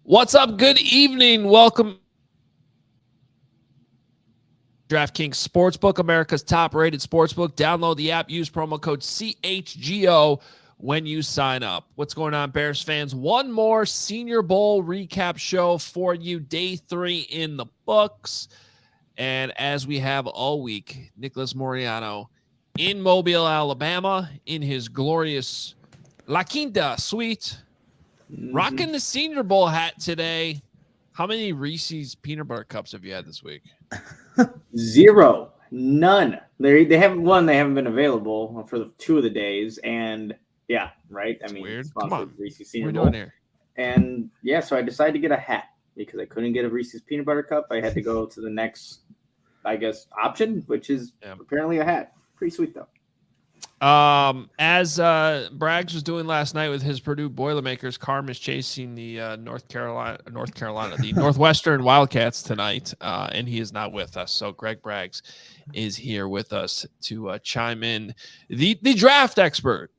What's up? Good evening. Welcome. DraftKings Sportsbook, America's top-rated sportsbook. Download the app. Use promo code CHGO when you sign up. What's going on, Bears fans? One more Senior Bowl recap show for you. Day 3 in the books. And as we have all week, Nicholas Moreano in Mobile, Alabama, in his glorious La Quinta suite. Rocking the Senior Bowl hat today. How many Reese's peanut butter cups have you had this week? 0. None. They haven't won. They haven't been available for 2 of the days. And yeah, right. I mean, Weird. Come on. Reese's Senior What are Bowl. we doing here? And yeah, so I decided to get a hat because I couldn't get a Reese's peanut butter cup. I had to go to the next, I guess, option, which is apparently a hat. Pretty sweet though. As Braggs was doing last night with his Purdue Boilermakers, Carm is chasing the the Northwestern Wildcats tonight, and he is not with us. So Greg Braggs is here with us to chime in. The draft expert.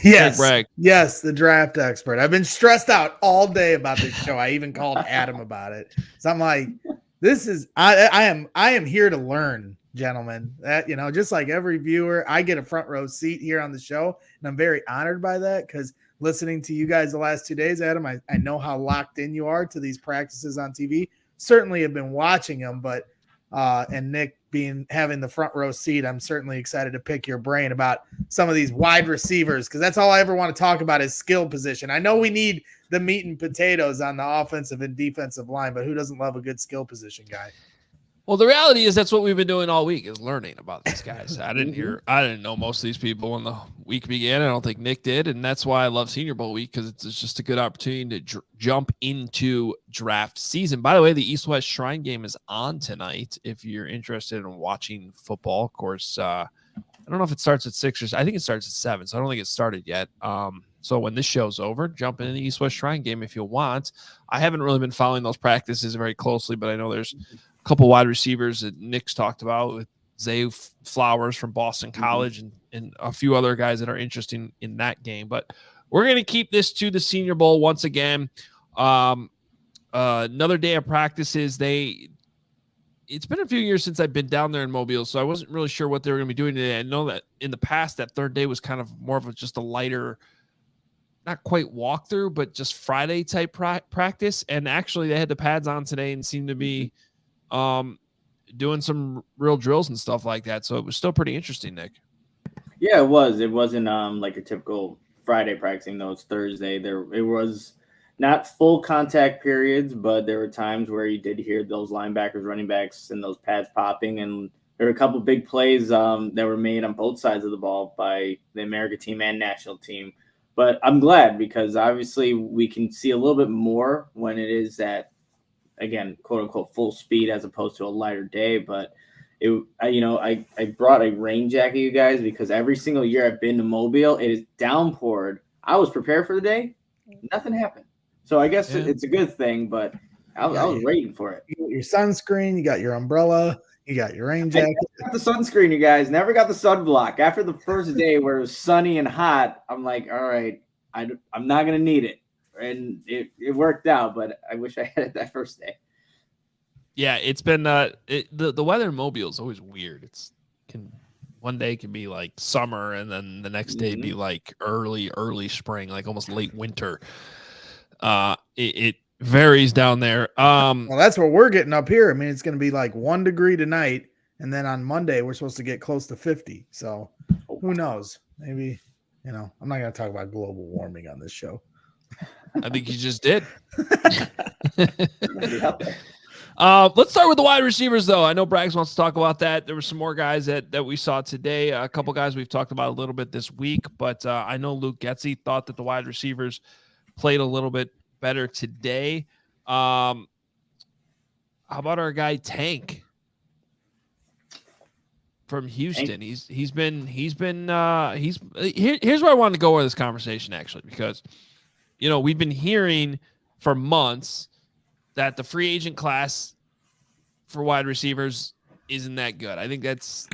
Yes, Bragg. Yes, the draft expert. I've been stressed out all day about this show. I even called Adam about it. So I'm like, this is I am here to learn. Gentlemen, that, you know, just like every viewer, I get a front row seat here on the show, and I'm very honored by that because listening to you guys the last 2 days, Adam, I know how locked in you are to these practices on TV. Certainly have been watching them, but and Nick having the front row seat, I'm certainly excited to pick your brain about some of these wide receivers because that's all I ever want to talk about is skill position. I know we need the meat and potatoes on the offensive and defensive line, but who doesn't love a good skill position guy? Well, the reality is that's what we've been doing all week is learning about these guys. I didn't know most of these people when the week began. I don't think Nick did. And that's why I love Senior Bowl week because it's just a good opportunity to jump into draft season. By the way, the East-West Shrine game is on tonight. If you're interested in watching football, of course, I don't know if it starts at 6 or I think it starts at 7. So I don't think it's started yet. So when this show's over, jump into the East-West Shrine game if you want. I haven't really been following those practices very closely, but I know there's couple wide receivers that Nick's talked about with Zay Flowers from Boston College and a few other guys that are interested in that game. But we're going to keep this to the Senior Bowl once again. Another day of practices. It's been a few years since I've been down there in Mobile, so I wasn't really sure what they were going to be doing today. I know that in the past, that third day was kind of more of just a lighter, not quite walkthrough, but just Friday type practice. And actually they had the pads on today and seemed to be doing some real drills and stuff like that. So it was still pretty interesting, Nick. Yeah, it was. It wasn't like a typical Friday practicing though. It's Thursday. It was not full contact periods, but there were times where you did hear those linebackers, running backs, and those pads popping. And there were a couple big plays that were made on both sides of the ball by the America team and national team. But I'm glad because obviously we can see a little bit more when it is that, again, quote unquote, full speed as opposed to a lighter day. But I brought a rain jacket, you guys, because every single year I've been to Mobile, it is downpoured. I was prepared for the day. Nothing happened. So I guess it's a good thing, but I was waiting for it. You got your sunscreen, you got your umbrella, you got your rain jacket. I got the sunscreen, you guys. Never got the sunblock. After the first day where it was sunny and hot, I'm like, all right, I'm not going to need it. And it worked out, but I wish I had it that first day. Yeah, it's been the weather in Mobile is always weird. One day can be like summer, and then the next day be like early spring, like almost late winter. It varies down there. Well, that's what we're getting up here. I mean, it's going to be like 1 degree tonight, and then on Monday we're supposed to get close to 50. So who knows? Maybe, I'm not going to talk about global warming on this show. I think you just did. Let's start with the wide receivers, though. I know Braggs wants to talk about that. There were some more guys that we saw today. A couple guys we've talked about a little bit this week, but I know Luke Getsy thought that the wide receivers played a little bit better today. How about our guy Tank from Houston? Here's where I wanted to go with this conversation, actually, because we've been hearing for months that the free agent class for wide receivers isn't that good. I think that's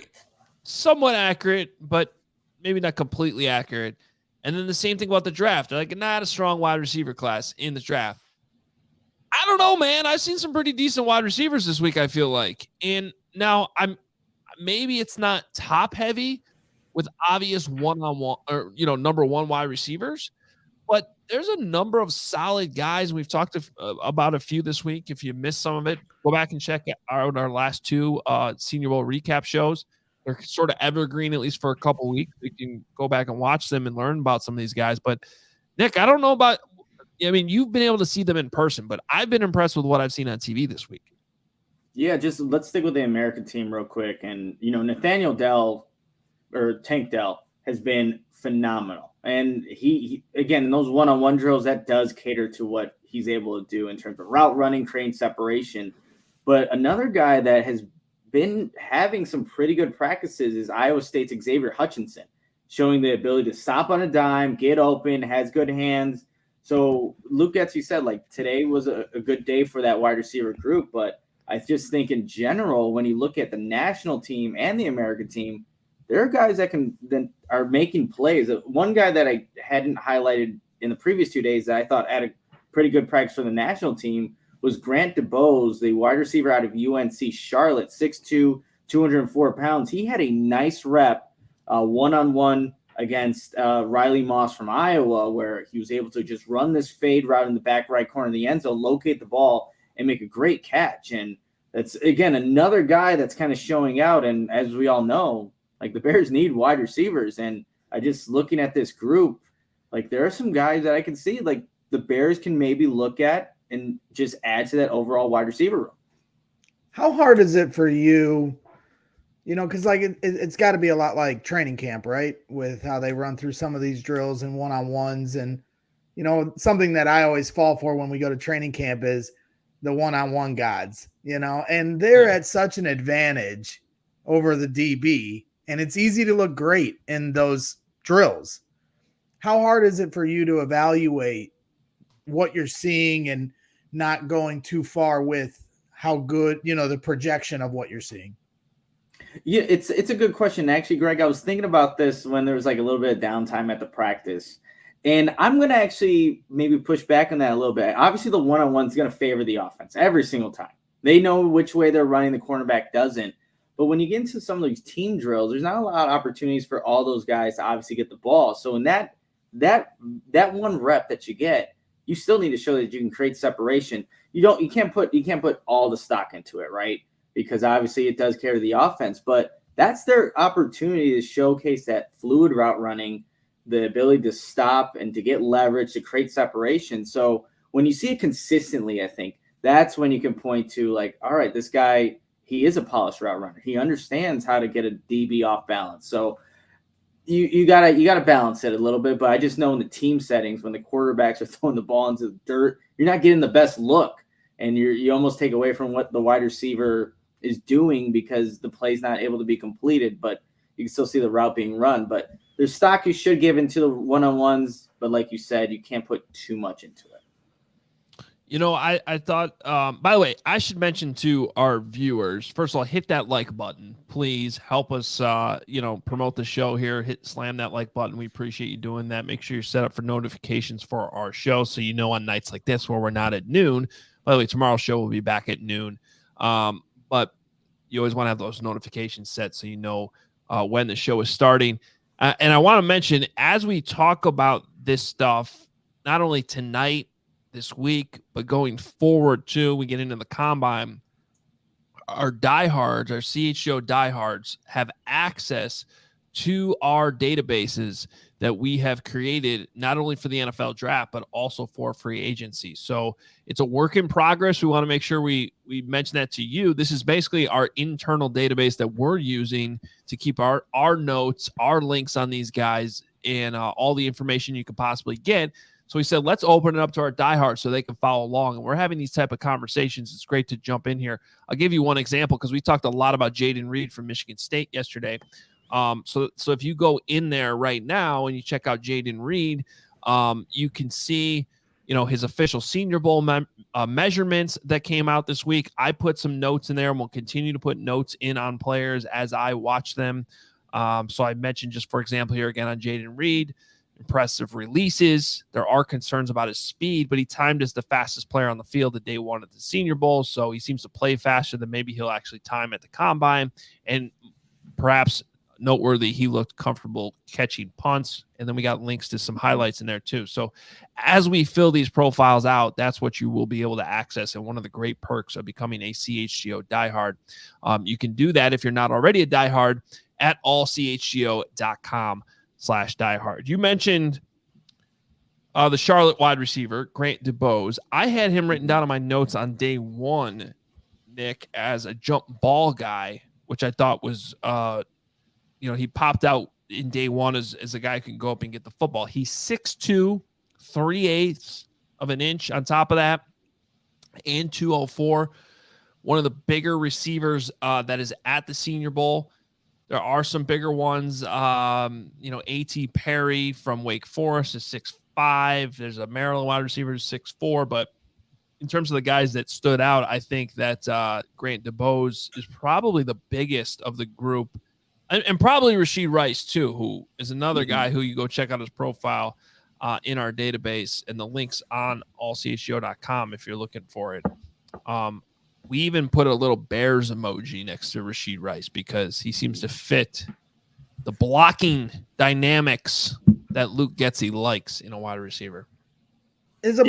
somewhat accurate, but maybe not completely accurate. And then the same thing about the draft. They're like, not a strong wide receiver class in the draft. I don't know, man. I've seen some pretty decent wide receivers this week, I feel like. And now maybe it's not top heavy with obvious one-on-one or, number one wide receivers, but there's a number of solid guys. We've talked about a few this week. If you missed some of it, go back and check out our last two Senior Bowl recap shows. They're sort of evergreen, at least for a couple weeks. We can go back and watch them and learn about some of these guys. But, Nick, I don't know about – you've been able to see them in person, but I've been impressed with what I've seen on TV this week. Yeah, just let's stick with the American team real quick. And, Nathaniel Dell or Tank Dell has been phenomenal. And he again, in those one-on-one drills, that does cater to what he's able to do in terms of route running, creating separation. But another guy that has been having some pretty good practices is Iowa State's Xavier Hutchinson, showing the ability to stop on a dime, get open, has good hands. So Luke Getsy said, today was a good day for that wide receiver group. But I just think in general, when you look at the national team and the American team, there are guys that are making plays. One guy that I hadn't highlighted in the previous 2 days that I thought had a pretty good practice for the national team was Grant Dubose, the wide receiver out of UNC Charlotte, 6'2", 204 pounds. He had a nice rep one-on-one against Riley Moss from Iowa, where he was able to just run this fade route in the back right corner of the end zone, locate the ball, and make a great catch. And that's, again, another guy that's kind of showing out. And as we all know, the Bears need wide receivers. And I just looking at this group, there are some guys that I can see, the Bears can maybe look at and just add to that overall wide receiver room. How hard is it for you? Because it's got to be a lot like training camp, right? With how they run through some of these drills and one-on-ones. And, something that I always fall for when we go to training camp is the one-on-one gods, and they're at such an advantage over the DB. And it's easy to look great in those drills. How hard is it for you to evaluate what you're seeing and not going too far with how good, the projection of what you're seeing? Yeah, it's a good question. Actually, Greg, I was thinking about this when there was a little bit of downtime at the practice. And I'm going to actually maybe push back on that a little bit. Obviously, the one-on-one is going to favor the offense every single time. They know which way they're running. The cornerback doesn't. But when you get into some of these team drills, there's not a lot of opportunities for all those guys to obviously get the ball. So in that one rep that you get, you still need to show that you can create separation. You can't put all the stock into it, right? Because obviously it does carry the offense, but that's their opportunity to showcase that fluid route running, the ability to stop and to get leverage, to create separation. So when you see it consistently, I think that's when you can point to all right, this guy, he is a polished route runner. He understands how to get a DB off balance. So you gotta balance it a little bit. But I just know in the team settings, when the quarterbacks are throwing the ball into the dirt, you're not getting the best look, and you almost take away from what the wide receiver is doing because the play's not able to be completed. But you can still see the route being run. But there's stock you should give into the one-on-ones. But like you said, you can't put too much into it. I thought, by the way, I should mention to our viewers, first of all, hit that like button. Please help us, promote the show here. Slam that like button. We appreciate you doing that. Make sure you're set up for notifications for our show so on nights like this where we're not at noon. By the way, tomorrow's show will be back at noon. But you always want to have those notifications set so when the show is starting. And I want to mention, as we talk about this stuff, not only tonight, this week, but going forward too, we get into the combine, our diehards, our CHGO diehards have access to our databases that we have created not only for the NFL draft, but also for free agency. So it's a work in progress. We want to make sure we mention that to you. This is basically our internal database that we're using to keep our notes, our links on these guys, and all the information you could possibly get. So we said, let's open it up to our diehards so they can follow along. And we're having these type of conversations. It's great to jump in here. I'll give you one example because we talked a lot about Jaden Reed from Michigan State yesterday. So if you go in there right now and you check out Jaden Reed, you can see, his official Senior Bowl measurements that came out this week. I put some notes in there, and we'll continue to put notes in on players as I watch them. So I mentioned, just for example, here again on Jaden Reed, impressive releases. There are concerns about his speed, but he timed as the fastest player on the field the day one at the Senior Bowl. So he seems to play faster than maybe he'll actually time at the combine. And perhaps noteworthy, he looked comfortable catching punts. And then we got links to some highlights in there too. So as we fill these profiles out, that's what you will be able to access. And one of the great perks of becoming a CHGO diehard. You can do that if you're not already a diehard at allchgo.com/diehard. You mentioned the Charlotte wide receiver, Grant Dubose. I had him written down on my notes on day one, Nick, as a jump ball guy, which I thought was, he popped out in day one as a guy who can go up and get the football. He's 6'2", 3/8 of an inch on top of that, and 204. One of the bigger receivers that is at the Senior Bowl. There are some bigger ones. A.T. Perry from Wake Forest is 6'5". There's a Maryland wide receiver who's 6'4". But in terms of the guys that stood out, I think that Grant Dubose is probably the biggest of the group. And probably Rashid Rice, too, who is another guy who you go check out his profile in our database. And the link's on allchgo.com if you're looking for it. We even put a little Bears emoji next to Rashid Rice because he seems to fit the blocking dynamics that Luke Getsy likes in a wide receiver. Is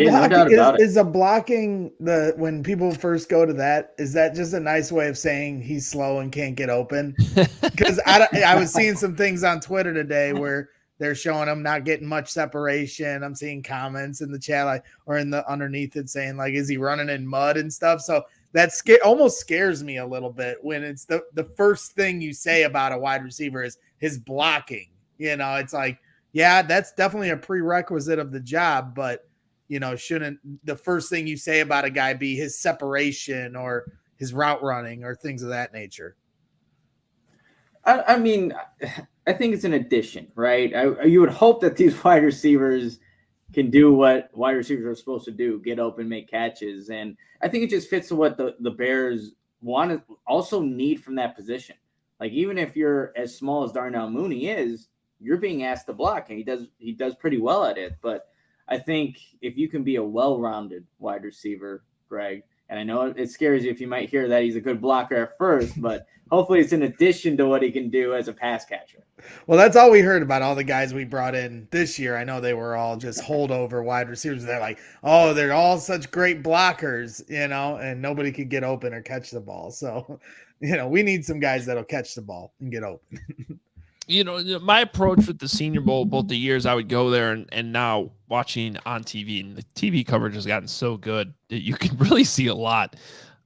blocking when people first go to that, is that just a nice way of saying he's slow and can't get open? Because I was seeing some things on Twitter today where they're showing him not getting much separation. I'm seeing comments in the chat or in the underneath it saying is he running in mud and stuff? So that almost scares me a little bit when it's the first thing you say about a wide receiver is his blocking. It's that's definitely a prerequisite of the job, but shouldn't the first thing you say about a guy be his separation or his route running or things of that nature? I mean, I think it's an addition, right? You would hope that these wide receivers can do what wide receivers are supposed to do, get open, make catches. And I think it just fits to what the Bears want to also need from that position. Even if you're as small as Darnell Mooney is, you're being asked to block, and he does pretty well at it. But I think if you can be a well-rounded wide receiver, Greg, and I know it scares you if you might hear that he's a good blocker at first, but hopefully it's in addition to what he can do as a pass catcher. Well, that's all we heard about all the guys we brought in this year. I know they were all just holdover wide receivers. They're they're all such great blockers, and nobody could get open or catch the ball. So, we need some guys that'll catch the ball and get open. My approach with the Senior Bowl, both the years I would go there and now watching on TV, and the TV coverage has gotten so good that you can really see a lot.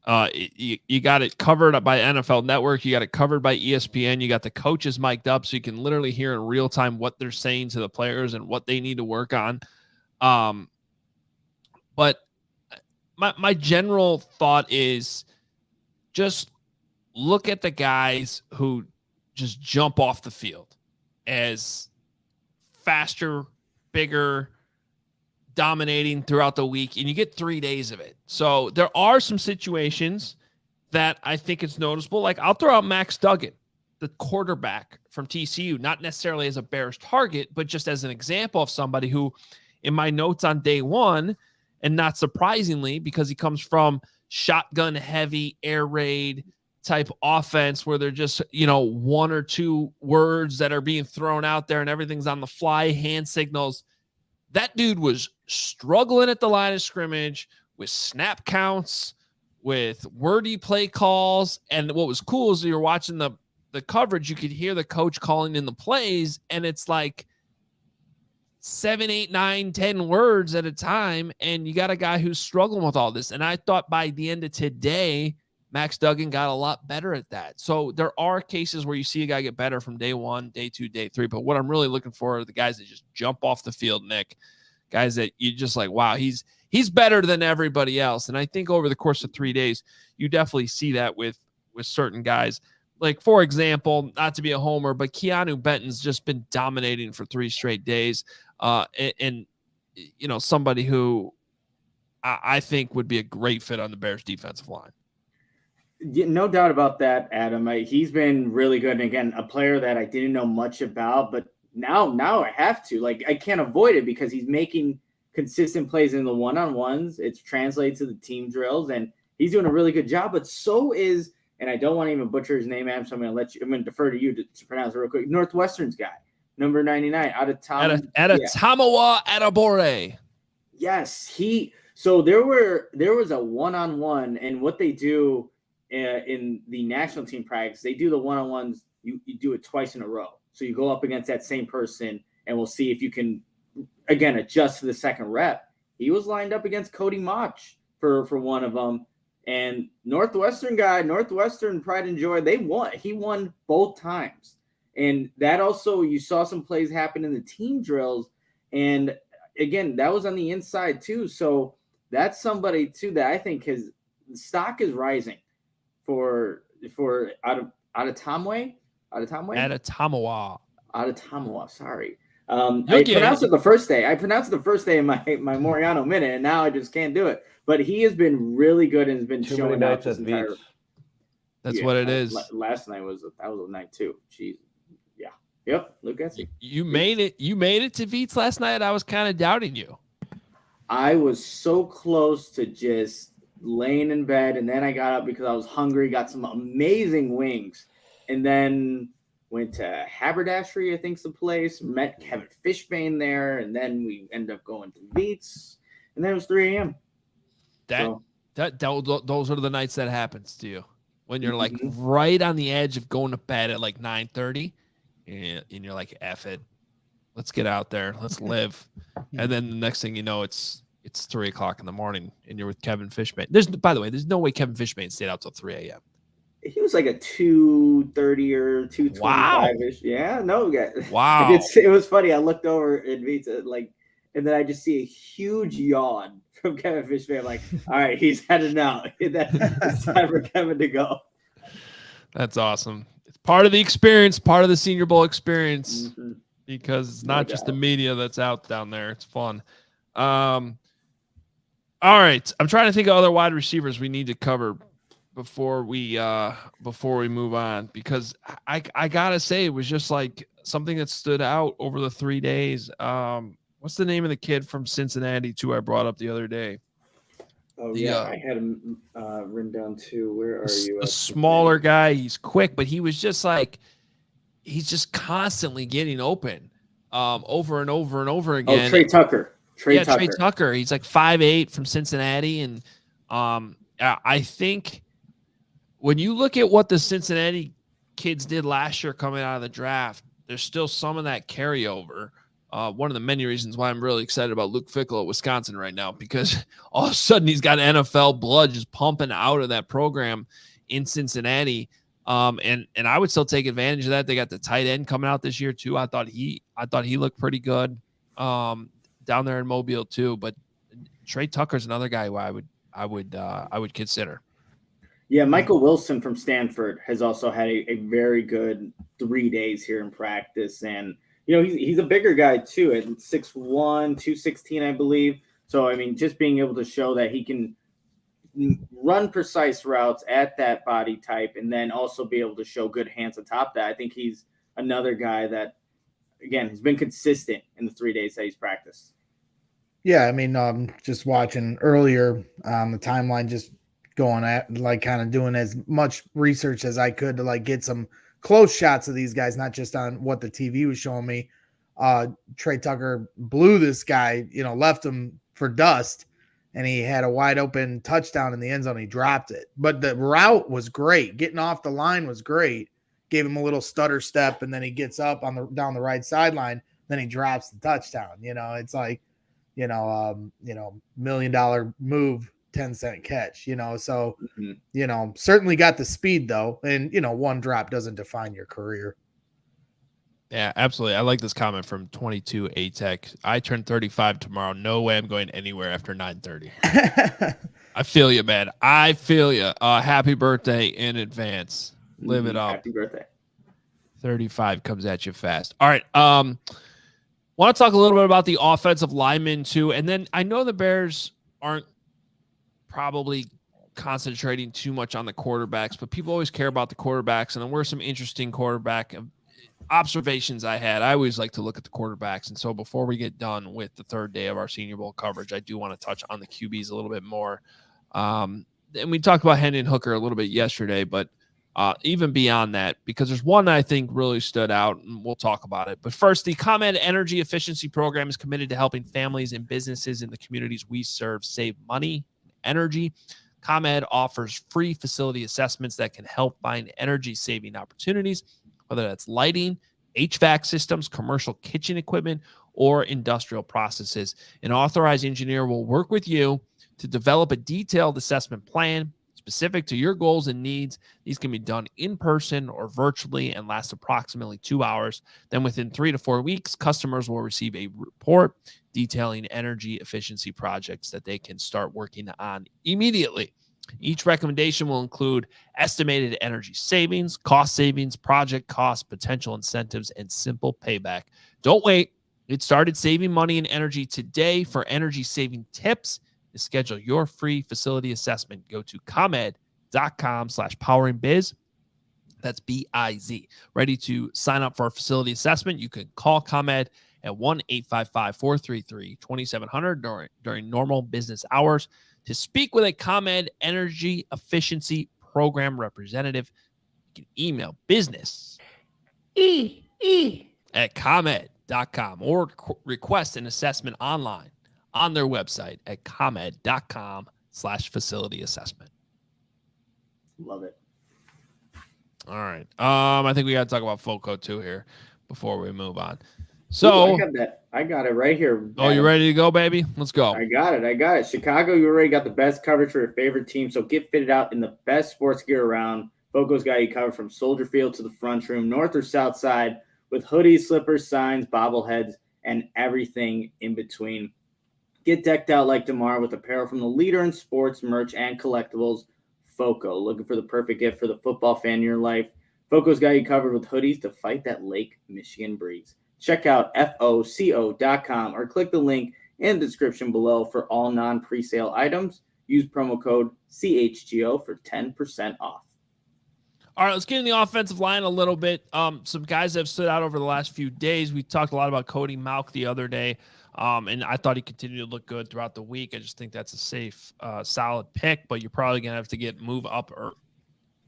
You got it covered by NFL Network. You got it covered by ESPN. You got the coaches mic'd up so you can literally hear in real time what they're saying to the players and what they need to work on. But my general thought is just look at the guys who just jump off the field as faster, bigger, dominating throughout the week, and you get 3 days of it. So there are some situations that I think it's noticeable. I'll throw out Max Duggan, the quarterback from TCU, not necessarily as a Bears target, but just as an example of somebody who, in my notes on day one, and not surprisingly, because he comes from shotgun heavy air raid type offense where they're just, one or two words that are being thrown out there and everything's on the fly, hand signals. That dude was struggling at the line of scrimmage with snap counts, with wordy play calls. And what was cool is you're watching the the coverage, you could hear the coach calling in the plays, and it's like 7, 8, 9, 10 words at a time. And you got a guy who's struggling with all this. And I thought by the end of today, Max Duggan got a lot better at that. So there are cases where you see a guy get better from day 1, day 2, day 3. But what I'm really looking for are the guys that just jump off the field, Nick. Guys that you just like, wow, he's better than everybody else. And I think over the course of 3 days, you definitely see that with certain guys. Like, for example, not to be a homer, but Keanu Benton's just been dominating for 3 straight days. And you know, somebody who I think would be a great fit on the Bears defensive line. Yeah, no doubt about that, Adam. He's been really good. And again, a player that I didn't know much about, but now I have to. Like, I can't avoid it because he's making consistent plays in the one-on-ones. It's translated to the team drills, and he's doing a really good job. But so is, and I don't want to even butcher his name, Adam, so I'm going to defer to you to pronounce it real quick. Northwestern's guy, number 99, out of Tamawa Adabore. Yes, So there was a one-on-one, and what they do in the national team practice, they do the one-on-ones. You do it twice in a row. So you go up against that same person, and we'll see if you can, again, adjust to the second rep. He was lined up against Cody Mach for one of them. And Northwestern pride and joy, they won. He won both times. And that also, you saw some plays happen in the team drills. And again, that was on the inside too. So that's somebody too that I think his stock is rising for Tamawa. Sorry. I pronounced it the first day. I pronounced it the first day in my Moreano minute, and now I just can't do it. But he has been really good and has been showing up this entire. That's what it is. Last night was a night too. Jeez. Yeah. Yep. Luke Getsy. You made it. You made it to Veets last night. I was kind of doubting you. I was so close to just laying in bed, and then I got up because I was hungry. Got some amazing wings, and then went to Haberdashery, I think's the place. Met Kevin Fishbane there, and then we ended up going to Veets, and then it was 3 a.m. Those are the nights that happens to you when you're like right on the edge of going to bed at like 9:30, and you're like, F it, let's get out there, let's live. And then the next thing you know, it's 3 o'clock in the morning, and you're with Kevin Fishbane. By the way, there's no way Kevin Fishbane stayed out till 3 a.m. He was like a 2:30 or 2:25ish. Wow. Yeah, no, wow. It was funny. I looked over at Vita, and then I just see a huge yawn from Kevin Fishbane. I'm like, all right, he's heading out. It's time for Kevin to go. That's awesome. It's part of the experience, part of the Senior Bowl experience, because it's not just the media that's out down there. It's fun. All right. I'm trying to think of other wide receivers we need to cover before we move on, because I gotta say it was just like something that stood out over the 3 days. What's the name of the kid from Cincinnati too I brought up the other day? Oh yeah, I had him written down too. Where are you? A smaller guy. He's quick, but he was just like, he's just constantly getting open over and over and over again. Oh, Trey Tucker. Trey Tucker. He's like 5'8" from Cincinnati, and I think when you look at what the Cincinnati kids did last year coming out of the draft, there's still some of that carryover. One of the many reasons why I'm really excited about Luke Fickell at Wisconsin right now, because all of a sudden he's got NFL blood just pumping out of that program in Cincinnati. And I would still take advantage of that. They got the tight end coming out this year too. I thought he looked pretty good down there in Mobile too. But Trey Tucker's another guy who I would consider. Yeah, Michael Wilson from Stanford has also had a very good 3 days here in practice. And, you know, he's a bigger guy too, at 6'1", 216, I believe. So, I mean, just being able to show that he can run precise routes at that body type and then also be able to show good hands on top of that. I think he's another guy that, again, has been consistent in the 3 days that he's practiced. Yeah, I mean, just watching earlier on the timeline, just going at like kind of doing as much research as I could to like get some close shots of these guys, not just on what the TV was showing me. Trey Tucker blew this guy, you know, left him for dust, and he had a wide open touchdown in the end zone. He dropped it, but the route was great. Getting off the line was great. gave him a little stutter step, and then he gets up down the right sideline, then he drops the touchdown. It's like, $1 million move, 10-cent catch, so, certainly got the speed though. And, one drop doesn't define your career. Yeah, absolutely. I like this comment from 22 A-Tech. I turn 35 tomorrow. No way I'm going anywhere after 9:30. I feel you, man. I feel you. Happy birthday in advance. Live it up. Happy birthday. 35 comes at you fast. All right. Want to talk a little bit about the offensive linemen too. And then I know the Bears aren't probably concentrating too much on the quarterbacks, but people always care about the quarterbacks. And there were some interesting quarterback observations I had. I always like to look at the quarterbacks. And so before we get done with the third day of our Senior Bowl coverage, I do want to touch on the QBs a little bit more. And we talked about Hendon Hooker a little bit yesterday, but even beyond that, because there's one that I think really stood out, and we'll talk about it. But first, the ComEd Energy Efficiency Program is committed to helping families and businesses in the communities we serve save money and energy. ComEd offers free facility assessments that can help find energy-saving opportunities, whether that's lighting, HVAC systems, commercial kitchen equipment, or industrial processes. An authorized engineer will work with you to develop a detailed assessment plan specific to your goals and needs. These can be done in person or virtually and last approximately 2 hours. Then within 3 to 4 weeks, customers will receive a report detailing energy efficiency projects that they can start working on immediately. Each recommendation will include estimated energy savings, cost savings, project costs, potential incentives, and simple payback. Don't wait. Get started saving money and energy today. For energy saving tips, to schedule your free facility assessment, go to comed.com/poweringbiz. That's BIZ. Ready to sign up for a facility assessment? You can call ComEd at 1-855-433-2700 during normal business hours. To speak with a ComEd Energy Efficiency Program representative, you can email business at comed.com or request an assessment online on their website at comed.com/facility assessment. Love it. All right. I think we got to talk about FOCO too here before we move on. So I got it right here. Oh, you ready to go, baby? Let's go. I got it. Chicago, you already got the best coverage for your favorite team, so get fitted out in the best sports gear around. FOCO's got you covered from Soldier Field to the front room, north or south side, with hoodies, slippers, signs, bobbleheads, and everything in between. Get decked out like tomorrow with apparel from the leader in sports, merch, and collectibles, FOCO. Looking for the perfect gift for the football fan in your life? FOCO's got you covered with hoodies to fight that Lake Michigan breeze. Check out FOCO.com or click the link in the description below for all non-presale items. Use promo code CHGO for 10% off. All right, let's get in the offensive line a little bit. Some guys that have stood out over the last few days. We talked a lot about Cody Mauch the other day, and I thought he continued to look good throughout the week. I just think that's a safe, solid pick, but you're probably going to have to move up or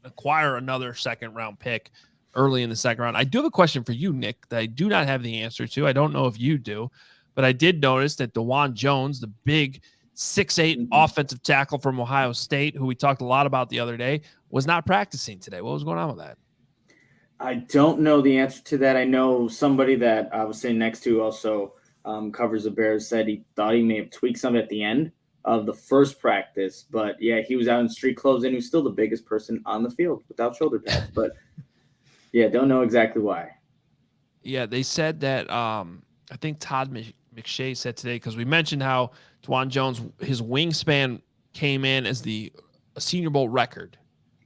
acquire another second-round pick early in the second round. I do have a question for you, Nick, that I do not have the answer to. I don't know if you do, but I did notice that DeJuan Jones, the big 6'8" offensive tackle from Ohio State, who we talked a lot about the other day, was not practicing today. What was going on with that? I don't know the answer to that. I know somebody that I was sitting next to also covers the Bears said he thought he may have tweaked something at the end of the first practice. But, yeah, he was out in street clothes, and he was still the biggest person on the field without shoulder pads. But, yeah, don't know exactly why. Yeah, they said that I think Todd McShay said today, because we mentioned how DeJuan Jones, his wingspan came in as a Senior Bowl record.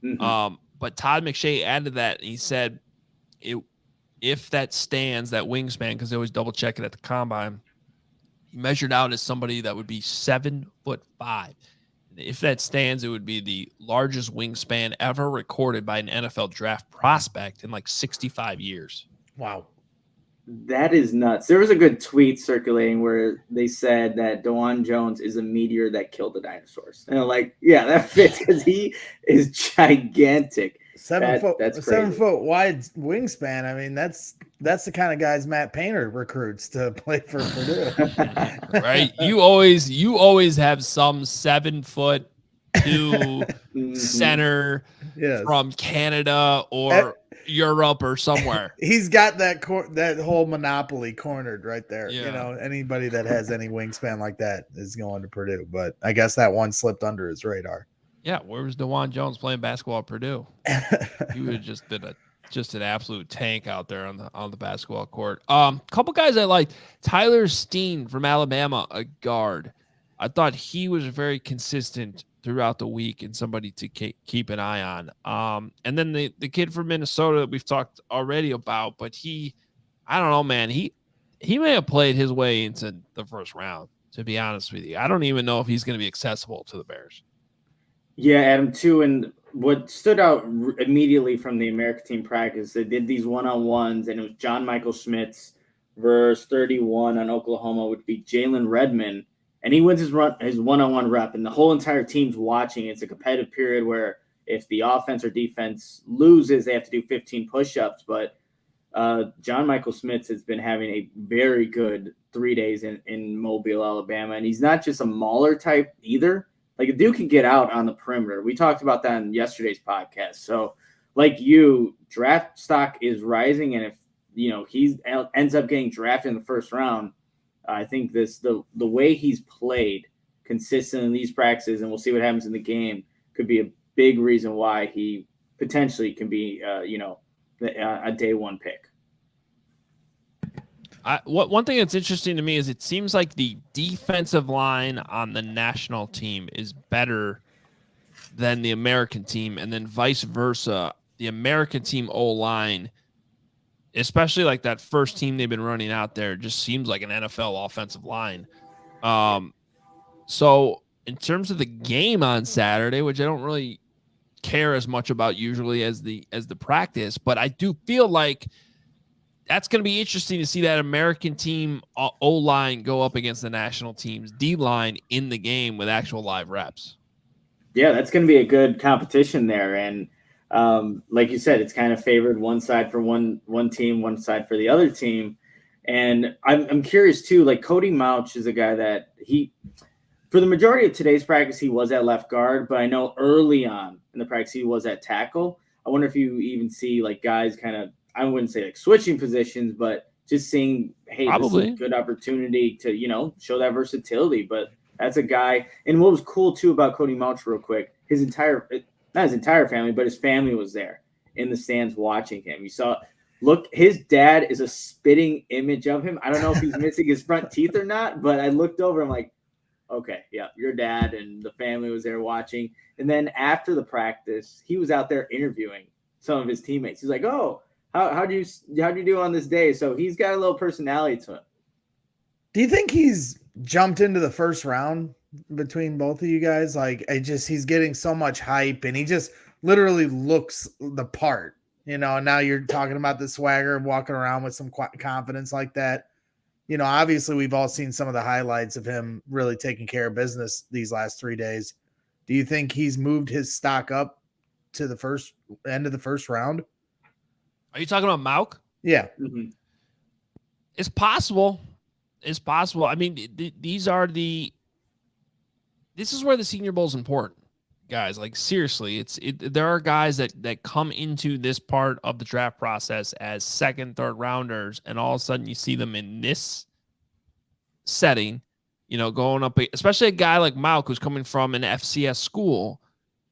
But Todd McShay added that, and he said if that stands, that wingspan, because they always double check it at the combine, he measured out as somebody that would be 7'5". If that stands, it would be the largest wingspan ever recorded by an NFL draft prospect in like 65 years. Wow. That is nuts. There was a good tweet circulating where they said that DeJuan Jones is a meteor that killed the dinosaurs. And I'm like, yeah, that fits because he is gigantic. 7 foot wide wingspan. I mean, that's the kind of guys Matt Painter recruits to play for Purdue. Right? You always have some 7'2" center from Canada or Europe or somewhere. He's got that that whole monopoly cornered right there. Yeah. You know, anybody that has any wingspan like that is going to Purdue. But I guess that one slipped under his radar. Yeah, where was DeJuan Jones playing basketball at Purdue? He would have just been an absolute tank out there on the basketball court. Couple guys I liked. Tyler Steen from Alabama, a guard. I thought he was very consistent throughout the week and somebody to keep an eye on. And then the kid from Minnesota that we've talked already about, but I don't know, man. He may have played his way into the first round, to be honest with you. I don't even know if he's going to be accessible to the Bears. Yeah, Adam, too. And what stood out immediately from the American team practice, they did these one-on-ones, and it was John Michael Schmitz versus 31 on Oklahoma would be Jalen Redmond. And he wins his one-on-one rep, and the whole entire team's watching. It's a competitive period where if the offense or defense loses, they have to do 15 push-ups. But John Michael Schmitz has been having a very good 3 days in Mobile, Alabama. And he's not just a mauler type either. Like, a dude can get out on the perimeter. We talked about that in yesterday's podcast. So, like draft stock is rising, and if he ends up getting drafted in the first round, I think the way he's played consistent in these practices, and we'll see what happens in the game, could be a big reason why he potentially can be a day one pick. One thing that's interesting to me is it seems like the defensive line on the national team is better than the American team, and then vice versa. The American team O-line, especially like that first team they've been running out there, just seems like an NFL offensive line. So in terms of the game on Saturday, which I don't really care as much about usually as the practice, but I do feel like that's going to be interesting to see that American team O-line go up against the national team's D-line in the game with actual live reps. Yeah, that's going to be a good competition there. And like you said, it's kind of favored one side for one team, one side for the other team. And I'm curious too, like Cody Mauch is a guy that for the majority of today's practice, he was at left guard, but I know early on in the practice, he was at tackle. I wonder if you even see like guys kind of, I wouldn't say like switching positions, but just seeing, hey, Probably. This is a good opportunity to, show that versatility. But that's a guy. And what was cool too about Cody Mauch real quick, not his entire family, but his family was there in the stands watching him. You saw, his dad is a spitting image of him. I don't know if he's missing his front teeth or not, but I looked over, I'm like, okay, yeah, your dad and the family was there watching. And then after the practice, he was out there interviewing some of his teammates. He's like, oh, how'd you do on this day? So he's got a little personality to him. Do you think he's jumped into the first round between both of you guys? Like, he's getting so much hype, and he just literally looks the part, now you're talking about the swagger of walking around with some confidence like that. Obviously we've all seen some of the highlights of him really taking care of business these last 3 days. Do you think he's moved his stock up to the end of the first round? Are you talking about Mauk? Yeah. Mm-hmm. It's possible. I mean, this is where the Senior Bowl is important, guys. Like, seriously, there are guys that come into this part of the draft process as second, third rounders, and all of a sudden you see them in this setting, going up, especially a guy like Mauk who's coming from an FCS school,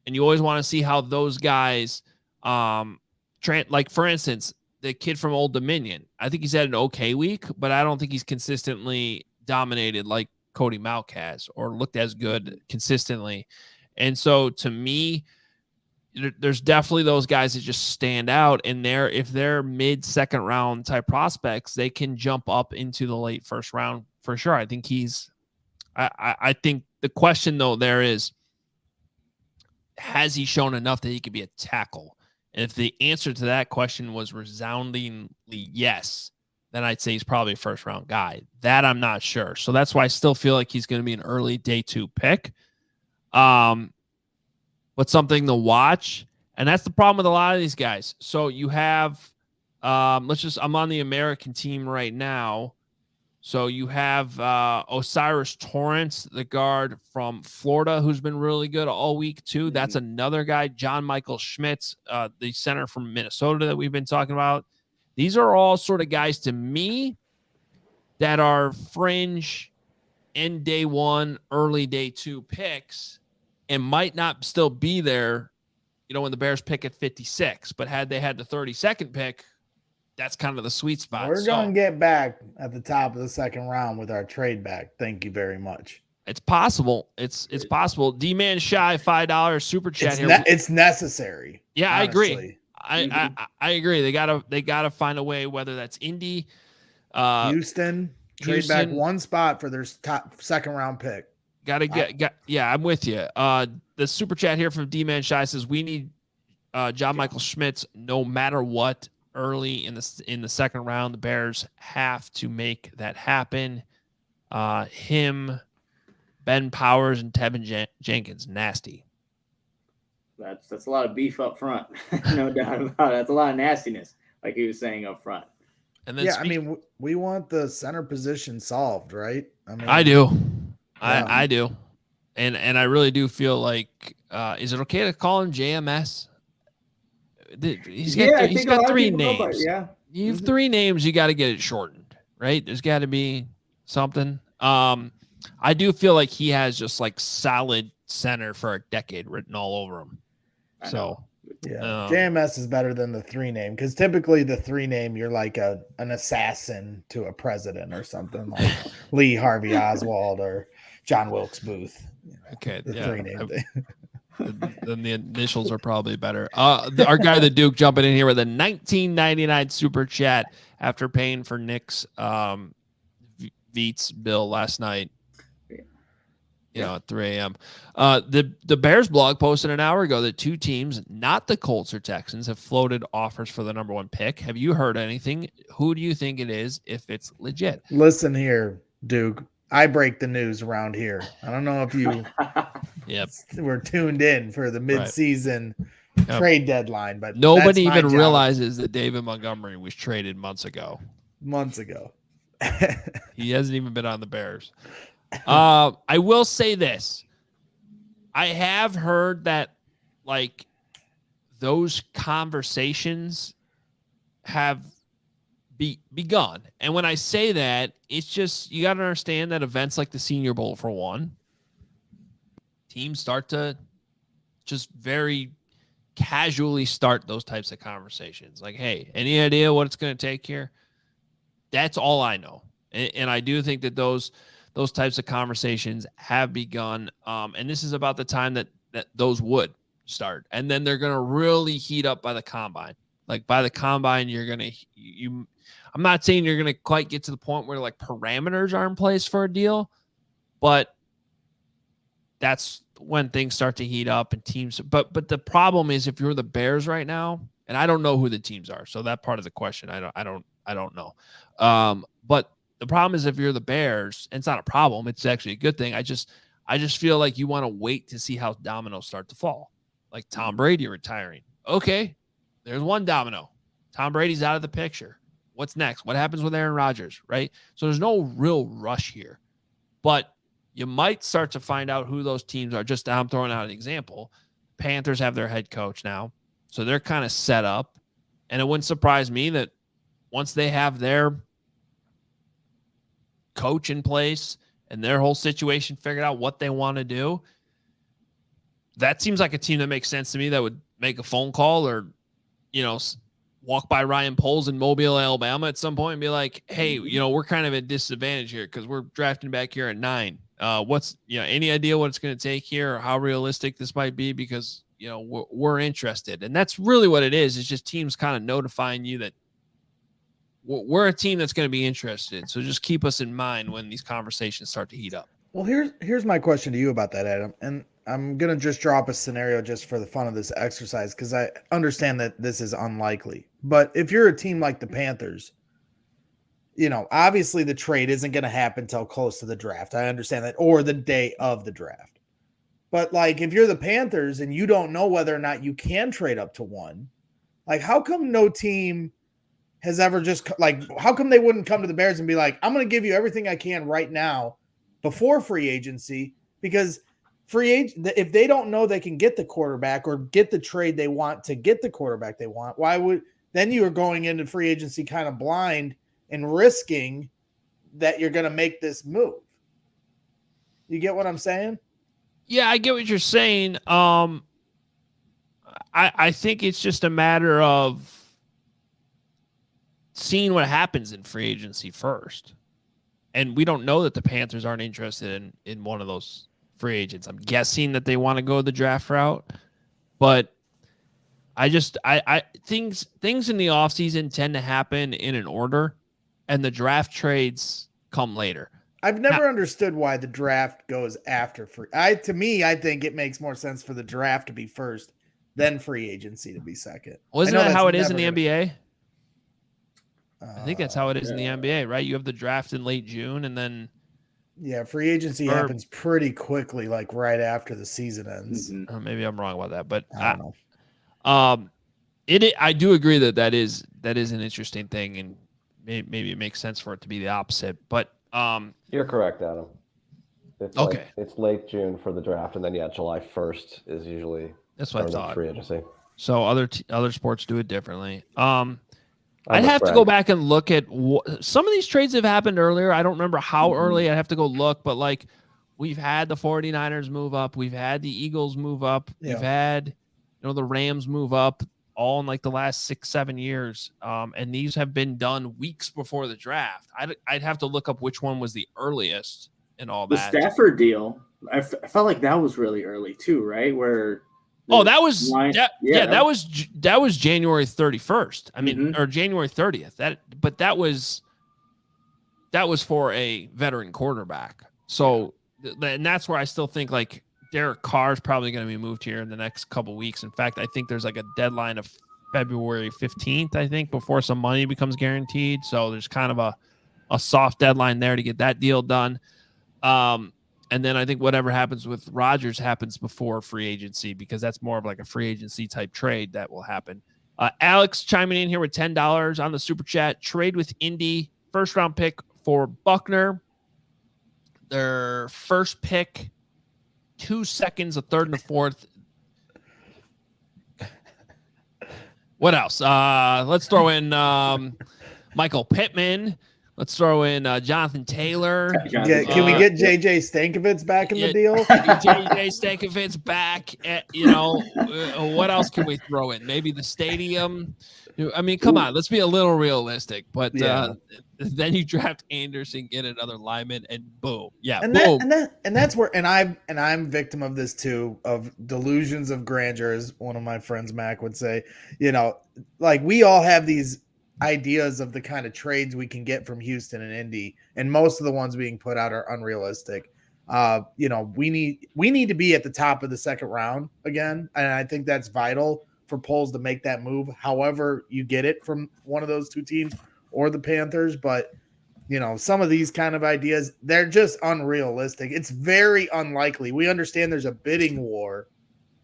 and you always want to see how those guys, like for instance, the kid from Old Dominion. I think he's had an okay week, but I don't think he's consistently dominated like Cody Mauch has or looked as good consistently. And so to me, there's definitely those guys that just stand out, and if they're mid-second round type prospects, they can jump up into the late first round for sure. I think I think the question though there is, has he shown enough that he could be a tackle? And if the answer to that question was resoundingly yes, then I'd say he's probably a first round guy. That I'm not sure. So that's why I still feel like he's going to be an early day 2 pick. But something to watch. And that's the problem with a lot of these guys. So you have, I'm on the American team right now. So you have Osiris Torrance, the guard from Florida, who's been really good all week too. That's another guy. John Michael Schmitz, the center from Minnesota that we've been talking about. These are all sort of guys to me that are fringe end day one, early day two picks and might not still be there, when the Bears pick at 56. But had they had the 32nd pick, that's kind of the sweet spot. We're going to get back at the top of the second round with our trade back. Thank you very much. It's possible. It's possible. D-Man Shy, $5 super chat here. It's necessary. Yeah, honestly. I agree. I agree. They gotta find a way, whether that's Indy, Houston, trade back one spot for their top second round pick. Yeah, I'm with you. The super chat here from D-Man Shy says we need John Michael Schmitz no matter what. Early in the second round, the Bears have to make that happen. Him, Ben Powers, and Tevin Jenkins, nasty. That's a lot of beef up front, no doubt about it. That's a lot of nastiness, like he was saying up front. And then we want the center position solved, right? I do, I do, and I really do feel like, is it okay to call him JMS? He's got three names. You have three names. You got to get it shortened, right? There's got to be something. I do feel like he has just like solid center for a decade written all over him. So JMS is better than the three name, because typically the three name you're like an assassin to a president or something like Lee Harvey Oswald or John Wilkes Booth. Okay, three name thing. Then the initials are probably better. Our guy, the Duke, jumping in here with a $19.99 super chat after paying for Nick's Veets bill last night. At 3 a.m. The Bears blog posted an hour ago that two teams, not the Colts or Texans, have floated offers for the number one pick. Have you heard anything? Who do you think it is if it's legit? Listen here, Duke. I break the news around here. I don't know if you were tuned in for the midseason trade deadline, but nobody even realizes that David Montgomery was traded months ago. He hasn't even been on the Bears. I will say this. I have heard that like those conversations have begun. And when I say that, it's just, you got to understand that events like the Senior Bowl, for one, teams start to just very casually start those types of conversations. Like, hey, any idea what it's going to take here? That's all I know. And I do think that those types of conversations have begun. And this is about the time that those would start. And then they're going to really heat up by the combine. Like by the combine, I'm not saying you're going to quite get to the point where like parameters are in place for a deal, but that's when things start to heat up and teams. But the problem is, if you're the Bears right now, and I don't know who the teams are, so that part of the question, I don't know. But the problem is, if you're the Bears, and it's not a problem, it's actually a good thing. I just feel like you want to wait to see how dominoes start to fall. Like Tom Brady retiring. Okay, there's one domino. Tom Brady's out of the picture. What's next? What happens with Aaron Rodgers, right? So there's no real rush here. But you might start to find out who those teams are. Just I'm throwing out an example. Panthers have their head coach now, so they're kind of set up. And it wouldn't surprise me that once they have their coach in place and their whole situation figured out what they want to do, that seems like a team that makes sense to me, that would make a phone call or, walk by Ryan Poles in Mobile, Alabama at some point and be like, hey, we're kind of at disadvantage here because we're drafting back here at 9. What's, any idea what it's going to take here or how realistic this might be? Because, we're interested. And that's really what it is. It's just teams kind of notifying you that we're a team that's going to be interested. So just keep us in mind when these conversations start to heat up. Well, here's my question to you about that, Adam. And I'm going to just draw up a scenario just for the fun of this exercise, because I understand that this is unlikely. But if you're a team like the Panthers, obviously the trade isn't going to happen until close to the draft. I understand that, or the day of the draft. But like, if you're the Panthers and you don't know whether or not you can trade up to 1, like how come no team has ever just like, how come they wouldn't come to the Bears and be like, I'm going to give you everything I can right now before free agency? Because if they don't know they can get the quarterback or get the trade they want to get the quarterback they want, why would then you are going into free agency kind of blind and risking that you're going to make this move? You get what I'm saying? Yeah, I get what you're saying. I think it's just a matter of seeing what happens in free agency first. And we don't know that the Panthers aren't interested in one of those free agents. I'm guessing that they want to go the draft route, but I things in the offseason tend to happen in an order, and the draft trades come later. I've never understood why the draft goes after free. To me, I think it makes more sense for the draft to be first, then free agency to be second. Wasn't that how it is in the NBA? I think that's how it is in the NBA, right? You have the draft in late June, and then free agency happens pretty quickly, like right after the season ends. Mm-hmm. Maybe I'm wrong about that, but I don't know. I do agree that is an interesting thing, and maybe it makes sense for it to be the opposite. But you're correct, Adam. It's okay. It's late June for the draft, and then July 1st is usually that's what I thought. Free agency. So other sports do it differently. I'd have to go back and look at some of these trades have happened earlier. I don't remember how early. I'd have to go look, but like we've had the 49ers move up. We've had the Eagles move up. Yeah. We've had, the Rams move up all in like the last 6-7 years. And these have been done weeks before the draft. I'd have to look up which one was the earliest and all that. The Stafford deal, I felt like that was really early too, right? Where that was that was January 31st. I mean, or January 30th. That was for a veteran quarterback. So, and that's where I still think like Derek Carr is probably going to be moved here in the next couple of weeks. In fact, I think there's like a deadline of February 15th, I think, before some money becomes guaranteed. So there's kind of a soft deadline there to get that deal done. And then I think whatever happens with Rodgers happens before free agency, because that's more of like a free agency type trade that will happen. Alex chiming in here with $10 on the super chat. Trade with Indy, first round pick for Buckner. Their first pick, 2 seconds, a third and a fourth. What else? Let's throw in Michael Pittman. Let's throw in Jonathan Taylor. Can we get JJ Stankovitz back in the deal? JJ Stankovitz back. What else can we throw in? Maybe the stadium. I mean, come on. Let's be a little realistic. But then you draft Anderson, get another lineman, and boom, boom. That's where. And I'm victim of this too, of delusions of grandeur, as one of my friends Mac would say. Like we all have these ideas of the kind of trades we can get from Houston and Indy, and most of the ones being put out are unrealistic. We need to be at the top of the second round again, and I think that's vital for Poles to make that move. However, you get it from one of those two teams or the Panthers, but some of these kind of ideas, they're just unrealistic. It's very unlikely. We understand there's a bidding war,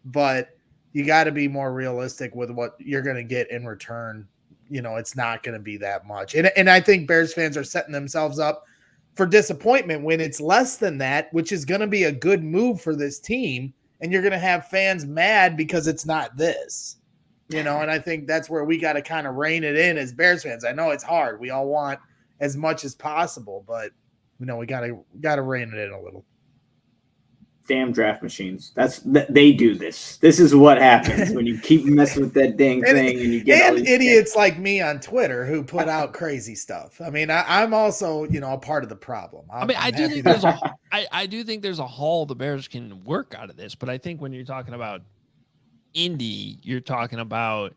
but you got to be more realistic with what you're going to get in return. It's not going to be that much. And I think Bears fans are setting themselves up for disappointment when it's less than that, which is going to be a good move for this team. And you're going to have fans mad because it's not this, and I think that's where we got to kind of rein it in as Bears fans. I know it's hard. We all want as much as possible, but we got to rein it in a little. Damn draft machines. They do this. This is what happens when you keep messing with that dang thing and you get all these idiots things like me on Twitter who put out crazy stuff. I mean, I'm also, a part of the problem. I do think there's a haul the Bears can work out of this, but I think when you're talking about Indy, you're talking about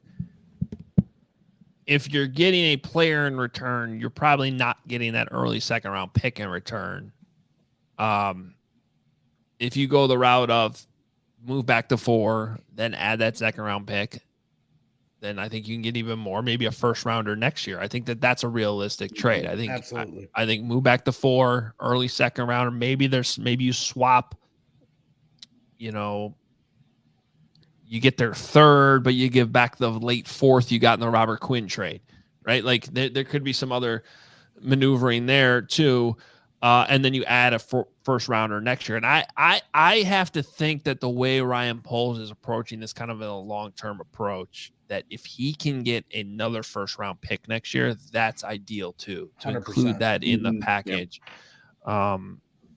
if you're getting a player in return, you're probably not getting that early second round pick in return. If you go the route of move back to 4, then add that second round pick, then I think you can get even more, maybe a first rounder next year. I think that's a realistic trade. I think absolutely. I think move back to 4, early second rounder. Maybe you swap, you get their third, but you give back the late 4th you got in the Robert Quinn trade, right? Like there could be some other maneuvering there too. And then you add a first rounder next year. And I have to think that the way Ryan Poles is approaching this kind of a long-term approach, that if he can get another first round pick next year, that's ideal too, to 100%. include that in the package. Yep.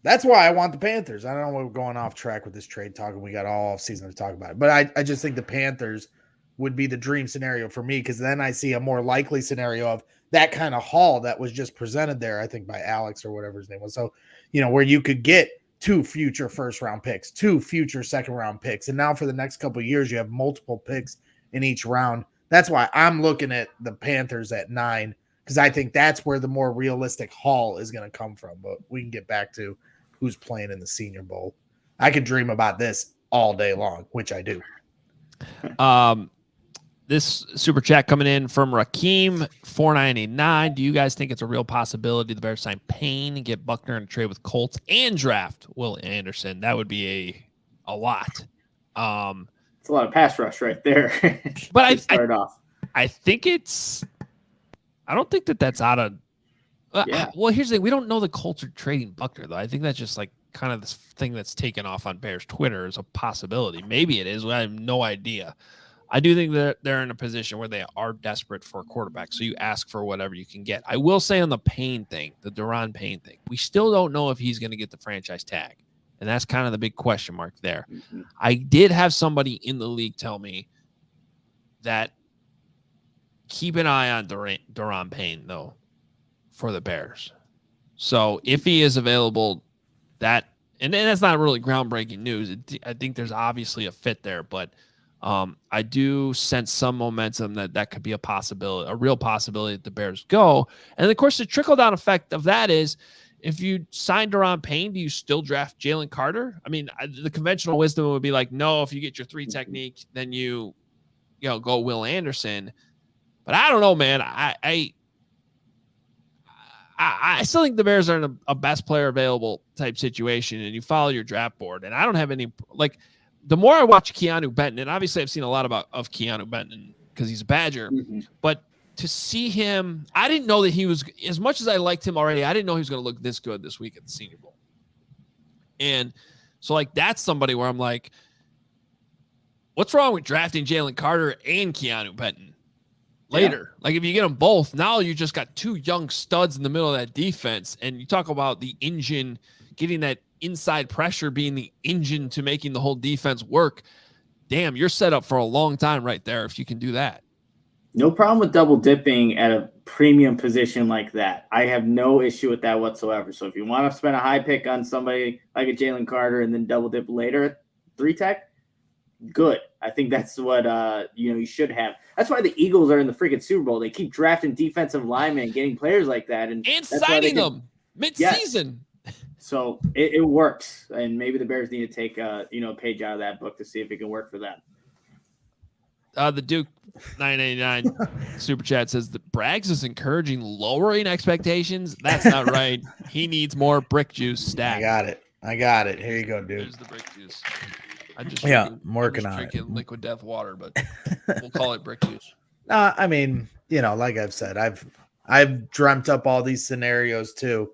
That's why I want the Panthers. I don't know, we're going off track with this trade talk, and we got all season to talk about it. But I just think the Panthers would be the dream scenario for me, because then I see a more likely scenario of that kind of haul that was just presented there, I think by Alex or whatever his name was. So, where you could get 2 future first round picks, 2 future second round picks. And now for the next couple of years, you have multiple picks in each round. That's why I'm looking at the Panthers at 9, because I think that's where the more realistic haul is going to come from. But we can get back to who's playing in the Senior Bowl. I could dream about this all day long, which I do. This super chat coming in from Rakeem 4989. Do you guys think it's a real possibility the Bears sign Payne and get Buckner in a trade with Colts and draft Will Anderson? That would be a lot. It's a lot of pass rush right there. But I think I don't think that's out of. Well, here's the thing: we don't know the Colts are trading Buckner, though. I think that's just like kind of this thing that's taken off on Bears Twitter as a possibility. Maybe it is. I have no idea. I do think that they're in a position where they are desperate for a quarterback, so you ask for whatever you can get. I will say on the Payne thing, the Daron Payne thing, we still don't know if he's going to get the franchise tag, and that's kind of the big question mark there. Mm-hmm. I did have somebody in the league tell me that keep an eye on Daron Payne, though, for the Bears. So if he is available, and that's not really groundbreaking news. I think there's obviously a fit there, but I do sense some momentum that could be a possibility, a real possibility that the Bears go. And of course, the trickle-down effect of that is, if you sign Daron Payne, do you still draft Jalen Carter? I mean, the conventional wisdom would be like, no, if you get your 3 technique, then you go Will Anderson. But I don't know, man. I still think the Bears are in a best player available type situation, and you follow your draft board. And I don't have any, like, the more I watch Keanu Benton, and obviously I've seen a lot of Keanu Benton because he's a Badger, but to see him, I didn't know that he was, as much as I liked him already, I didn't know he was going to look this good this week at the Senior Bowl. And so, like, that's somebody where I'm like, what's wrong with drafting Jalen Carter and Keanu Benton later? Yeah. Like, if you get them both, now you just got 2 young studs in the middle of that defense, and you talk about the engine, getting that inside pressure being the engine to making the whole defense work. Damn, you're set up for a long time right there if you can do that. No problem with double dipping at a premium position like that. I have no issue with that whatsoever. So if you want to spend a high pick on somebody like a Jalen Carter and then double dip later, 3 tech, good. I think that's what you should have. That's why the Eagles are in the freaking Super Bowl. They keep drafting defensive linemen and getting players like that, and signing them mid-season. Yes. So it works, and maybe the Bears need to take a page out of that book to see if it can work for them. The Duke 989 super chat says that Braggs is encouraging lowering expectations. That's not right. He needs more brick juice stat. I got it. Here you go, dude. There's the brick juice. I'm working on it. Liquid death water, but we'll call it brick juice. I mean, like I've said, I've dreamt up all these scenarios too,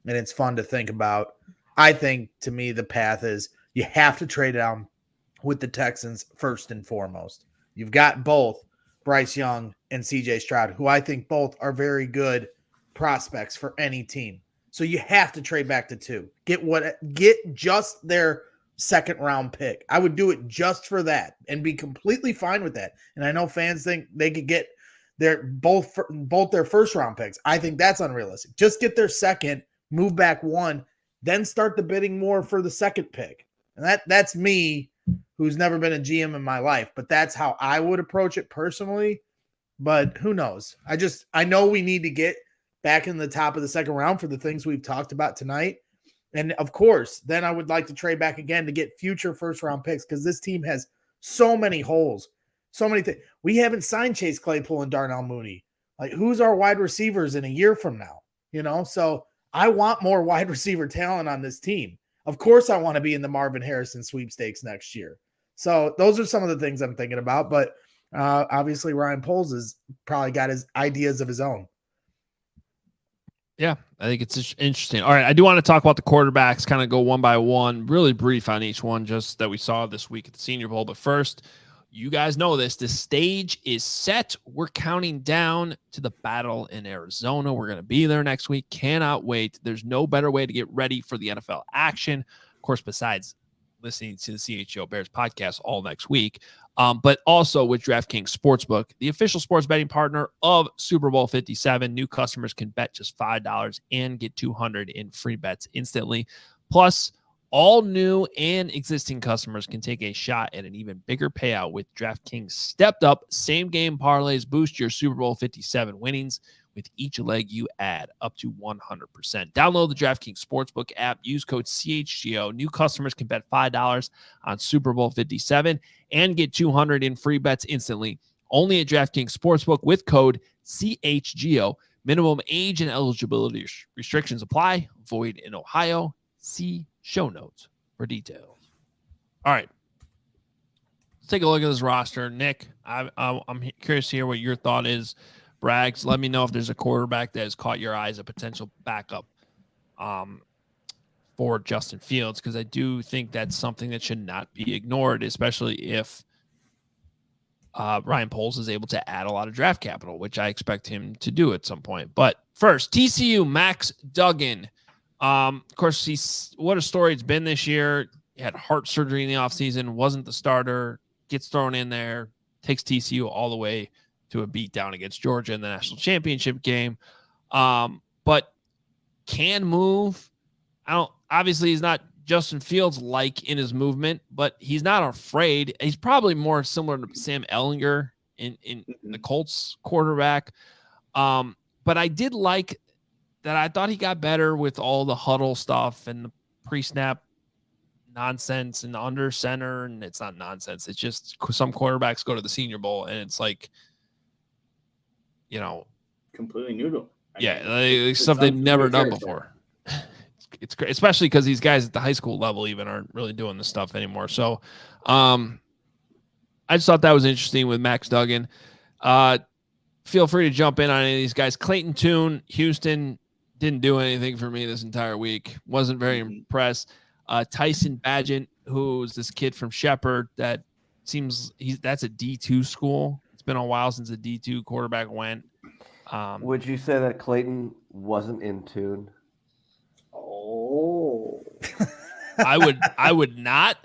and it's fun to think about. I think, to me, the path is you have to trade down with the Texans first and foremost. You've got both Bryce Young and CJ Stroud, who I think both are very good prospects for any team. So you have to trade back to 2. Get just their second round pick. I would do it just for that and be completely fine with that. And I know fans think they could get both their first round picks. I think that's unrealistic. Just get their second, move back 1, then start the bidding more for the second pick. And that's me, who's never been a GM in my life, but that's how I would approach it personally. But who knows? I know we need to get back in the top of the second round for the things we've talked about tonight. And of course, then I would like to trade back again to get future first round picks, because this team has so many holes, so many things. We haven't signed Chase Claypool and Darnell Mooney. Like, who's our wide receivers in a year from now? So I want more wide receiver talent on this team. Of course, I want to be in the Marvin Harrison sweepstakes next year. So those are some of the things I'm thinking about. But Obviously, Ryan Poles has probably got his ideas of his own. Yeah, I think it's interesting. All right, I do want to talk about the quarterbacks, kind of go one by one, really brief on each one, just that we saw this week at the Senior Bowl. But first, you guys know this. The stage is set. We're counting down to the battle in Arizona. We're going to be there next week. Cannot wait. There's no better way to get ready for the NFL action. Of course, besides listening to the CHGO Bears podcast all next week, but also with DraftKings Sportsbook, the official sports betting partner of Super Bowl 57. New customers can bet just $5 and get $200 in free bets instantly. Plus, all new and existing customers can take a shot at an even bigger payout with DraftKings stepped up same game parlays. Boost your Super Bowl 57 winnings with each leg you add up to 100%. Download the DraftKings Sportsbook app. Use code CHGO. New customers can bet $5 on Super Bowl 57 and get $200 in free bets instantly. Only at DraftKings Sportsbook with code CHGO. Minimum age and eligibility restrictions apply. Void in Ohio. See show notes for details. All right. Let's take a look at this roster. Nick, I'm curious to hear what your thought is. Braggs, let me know if there's a quarterback that has caught your eye as a potential backup for Justin Fields, because I do think that's something that should not be ignored, especially if Ryan Poles is able to add a lot of draft capital, which I expect him to do at some point. But first, TCU, Max Duggan. Of course, what a story it's been this year. He had heart surgery in the offseason, wasn't the starter, gets thrown in there, takes TCU all the way to a beatdown against Georgia in the national championship game. But can move. Obviously he's not Justin Fields like in his movement, but he's not afraid. He's probably more similar to Sam Ehlinger in the Colts quarterback. But I did like that. I thought he got better with all the huddle stuff and the pre-snap nonsense and the under center. And it's not nonsense. It's just some quarterbacks go to the Senior Bowl and it's like, completely new to him. Like stuff they've never done before. It's great, especially because these guys at the high school level even aren't really doing this stuff anymore. So I just thought that was interesting with Max Duggan. Feel free to jump in on any of these guys. Clayton Tune, Houston, didn't do anything for me this entire week. Wasn't very impressed. Tyson Bagent, who's this kid from Shepherd that seems that's a D2 school. It's been a while since a D2 quarterback went. Would you say that Clayton wasn't in tune? Oh, I would not,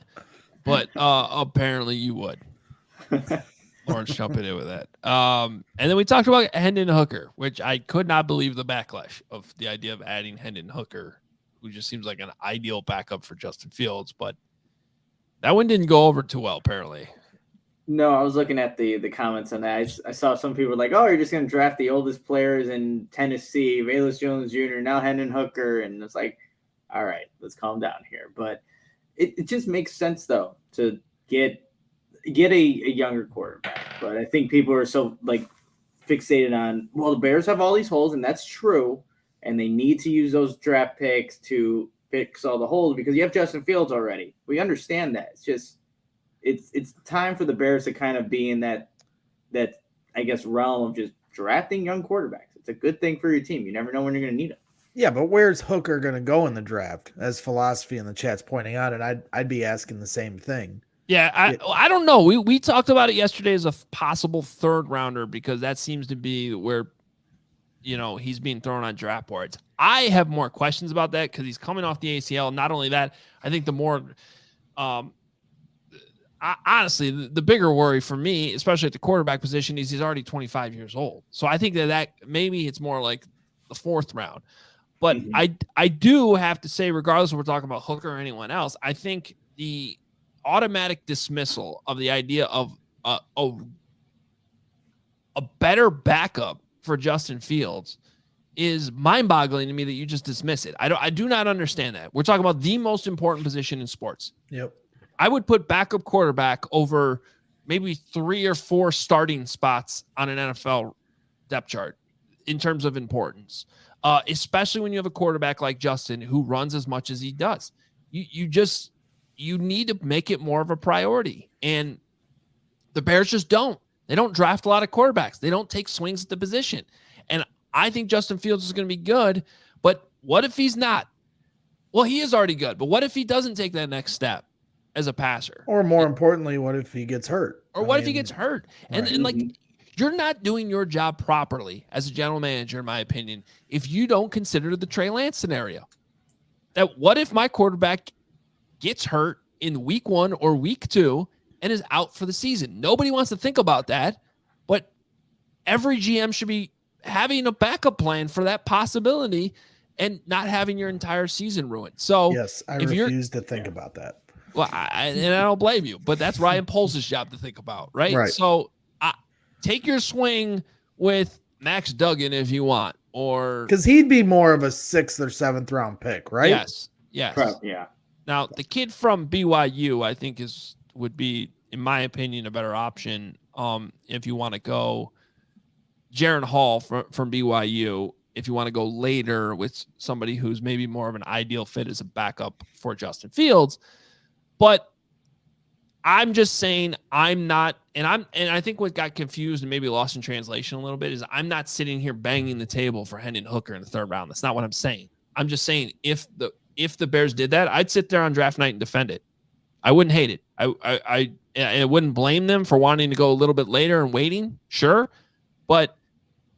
but apparently you would. Lawrence jumping in with that. And then we talked about Hendon Hooker, which I could not believe the backlash of the idea of adding Hendon Hooker, who just seems like an ideal backup for Justin Fields, but that one didn't go over too well, apparently. No, I was looking at the comments on that. I saw some people like, oh, you're just going to draft the oldest players in Tennessee, Velus Jones Jr., now Hendon Hooker. And it's like, all right, let's calm down here. But it just makes sense, though, to get a younger quarterback. But I think people are so fixated on, well, the Bears have all these holes, and that's true. And they need to use those draft picks to fix all the holes because you have Justin Fields already. We understand that. It's just, it's time for the Bears to kind of be in that I guess realm of just drafting young quarterbacks. It's a good thing for your team. You never know when you're going to need them. Yeah, but where's Hooker going to go in the draft? As Philosophy in the chat's pointing out, and I'd be asking the same thing. Yeah, I don't know. We talked about it yesterday as a possible third rounder because that seems to be where he's being thrown on draft boards. I have more questions about that because he's coming off the ACL. Not only that, I think the more honestly, the bigger worry for me, especially at the quarterback position, is he's already 25 years old. So I think that maybe it's more like the fourth round. But I do have to say, regardless if we're talking about Hooker or anyone else, I think the automatic dismissal of the idea of a better backup for Justin Fields is mind-boggling to me that you just dismiss it. I do not understand that. We're talking about the most important position in sports. Yep. I would put backup quarterback over maybe 3 or 4 starting spots on an NFL depth chart in terms of importance, especially when you have a quarterback like Justin who runs as much as he does. You need to make it more of a priority, and the Bears just don't. They don't draft a lot of quarterbacks. They don't take swings at the position. And I think Justin Fields is going to be good, but what if he's not? Well, he is already good, but what if he doesn't take that next step as a passer? Or more importantly, what if he gets hurt? Or what if he gets hurt? And like, you're not doing your job properly as a general manager, in my opinion, if you don't consider the Trey Lance scenario. That what if my quarterback gets hurt in week 1 or week 2 and is out for the season? Nobody wants to think about that, but every GM should be having a backup plan for that possibility and not having your entire season ruined. So yes, I refuse to think about that. Well, I don't blame you, but that's Ryan Poles' job to think about, right? So take your swing with Max Duggan if you want, or because he'd be more of a 6th or 7th round pick, right? Yes. Correct, yeah. Now the kid from BYU, I think would be, in my opinion, a better option. If you want to go Jaron Hall from BYU, if you want to go later with somebody who's maybe more of an ideal fit as a backup for Justin Fields. But I'm just saying and I think what got confused and maybe lost in translation a little bit is I'm not sitting here banging the table for Hendon Hooker in the 3rd round. That's not what I'm saying. I'm just saying if the Bears did that, I'd sit there on draft night and defend it. I wouldn't hate it. I wouldn't blame them for wanting to go a little bit later and waiting. Sure. But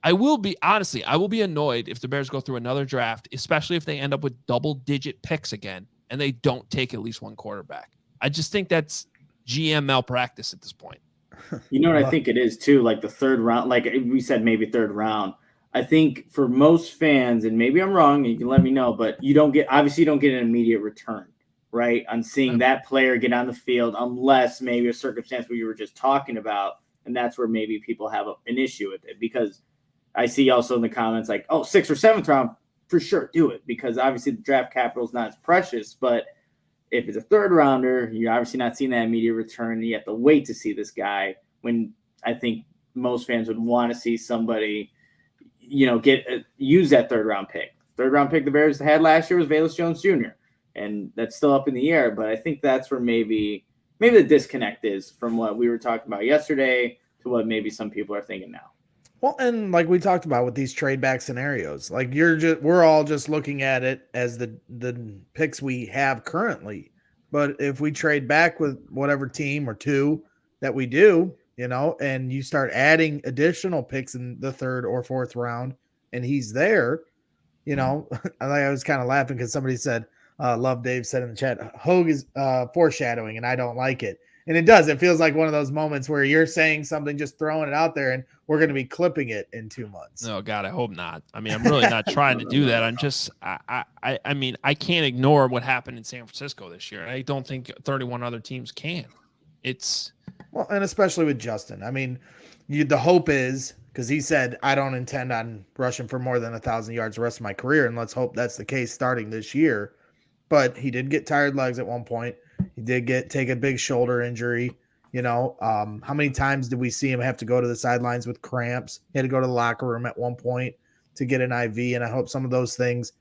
I will be annoyed if the Bears go through another draft, especially if they end up with double-digit picks again and they don't take at least one quarterback. I just think that's GM malpractice at this point. You know what I think it is too, like the 3rd round, like we said, maybe 3rd round. I think for most fans, and maybe I'm wrong, and you can let me know, but you don't get an immediate return, right, on seeing that player get on the field, unless maybe a circumstance where you were just talking about, and that's where maybe people have an issue with it, because I see also in the comments like, 6th or 7th round, for sure, do it, because obviously the draft capital is not as precious, but if it's a 3rd rounder, you're obviously not seeing that immediate return. You have to wait to see this guy, when I think most fans would want to see somebody, use that 3rd round pick. 3rd round pick the Bears had last year was Velus Jones Jr., and that's still up in the air. But I think that's where maybe the disconnect is from what we were talking about yesterday to what maybe some people are thinking now. Well, and like we talked about with these trade back scenarios, like we're all just looking at it as the picks we have currently. But if we trade back with whatever team or two that we do, and you start adding additional picks in the 3rd or 4th round, and he's there, I was kind of laughing because somebody said, Love Dave said in the chat, Hoge is foreshadowing, and I don't like it. And it does. It feels like one of those moments where you're saying something, just throwing it out there, and we're going to be clipping it in 2 months. Oh God, I hope not. I mean, I'm really not trying to do that. I'm just, I mean, I can't ignore what happened in San Francisco this year. I don't think 31 other teams can. Well, and especially with Justin. I mean, the hope is, because he said, I don't intend on rushing for more than 1,000 yards the rest of my career, and let's hope that's the case starting this year. But he did get tired legs at one point. He did take a big shoulder injury. How many times did we see him have to go to the sidelines with cramps? He had to go to the locker room at one point to get an IV, and I hope some of those things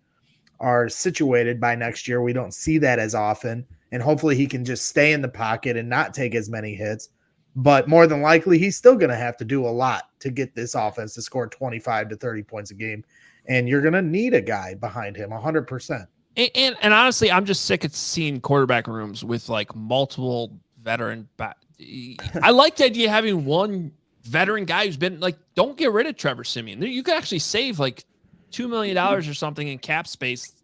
are situated by next year. We don't see that as often, and hopefully he can just stay in the pocket and not take as many hits. But more than likely, he's still going to have to do a lot to get this offense to score 25 to 30 points a game, and you're going to need a guy behind him 100%. And honestly, I'm just sick of seeing quarterback rooms with like multiple veteran. I like the idea of having one veteran guy who's been like, don't get rid of Trevor Siemian. You could actually save like $2 million or something in cap space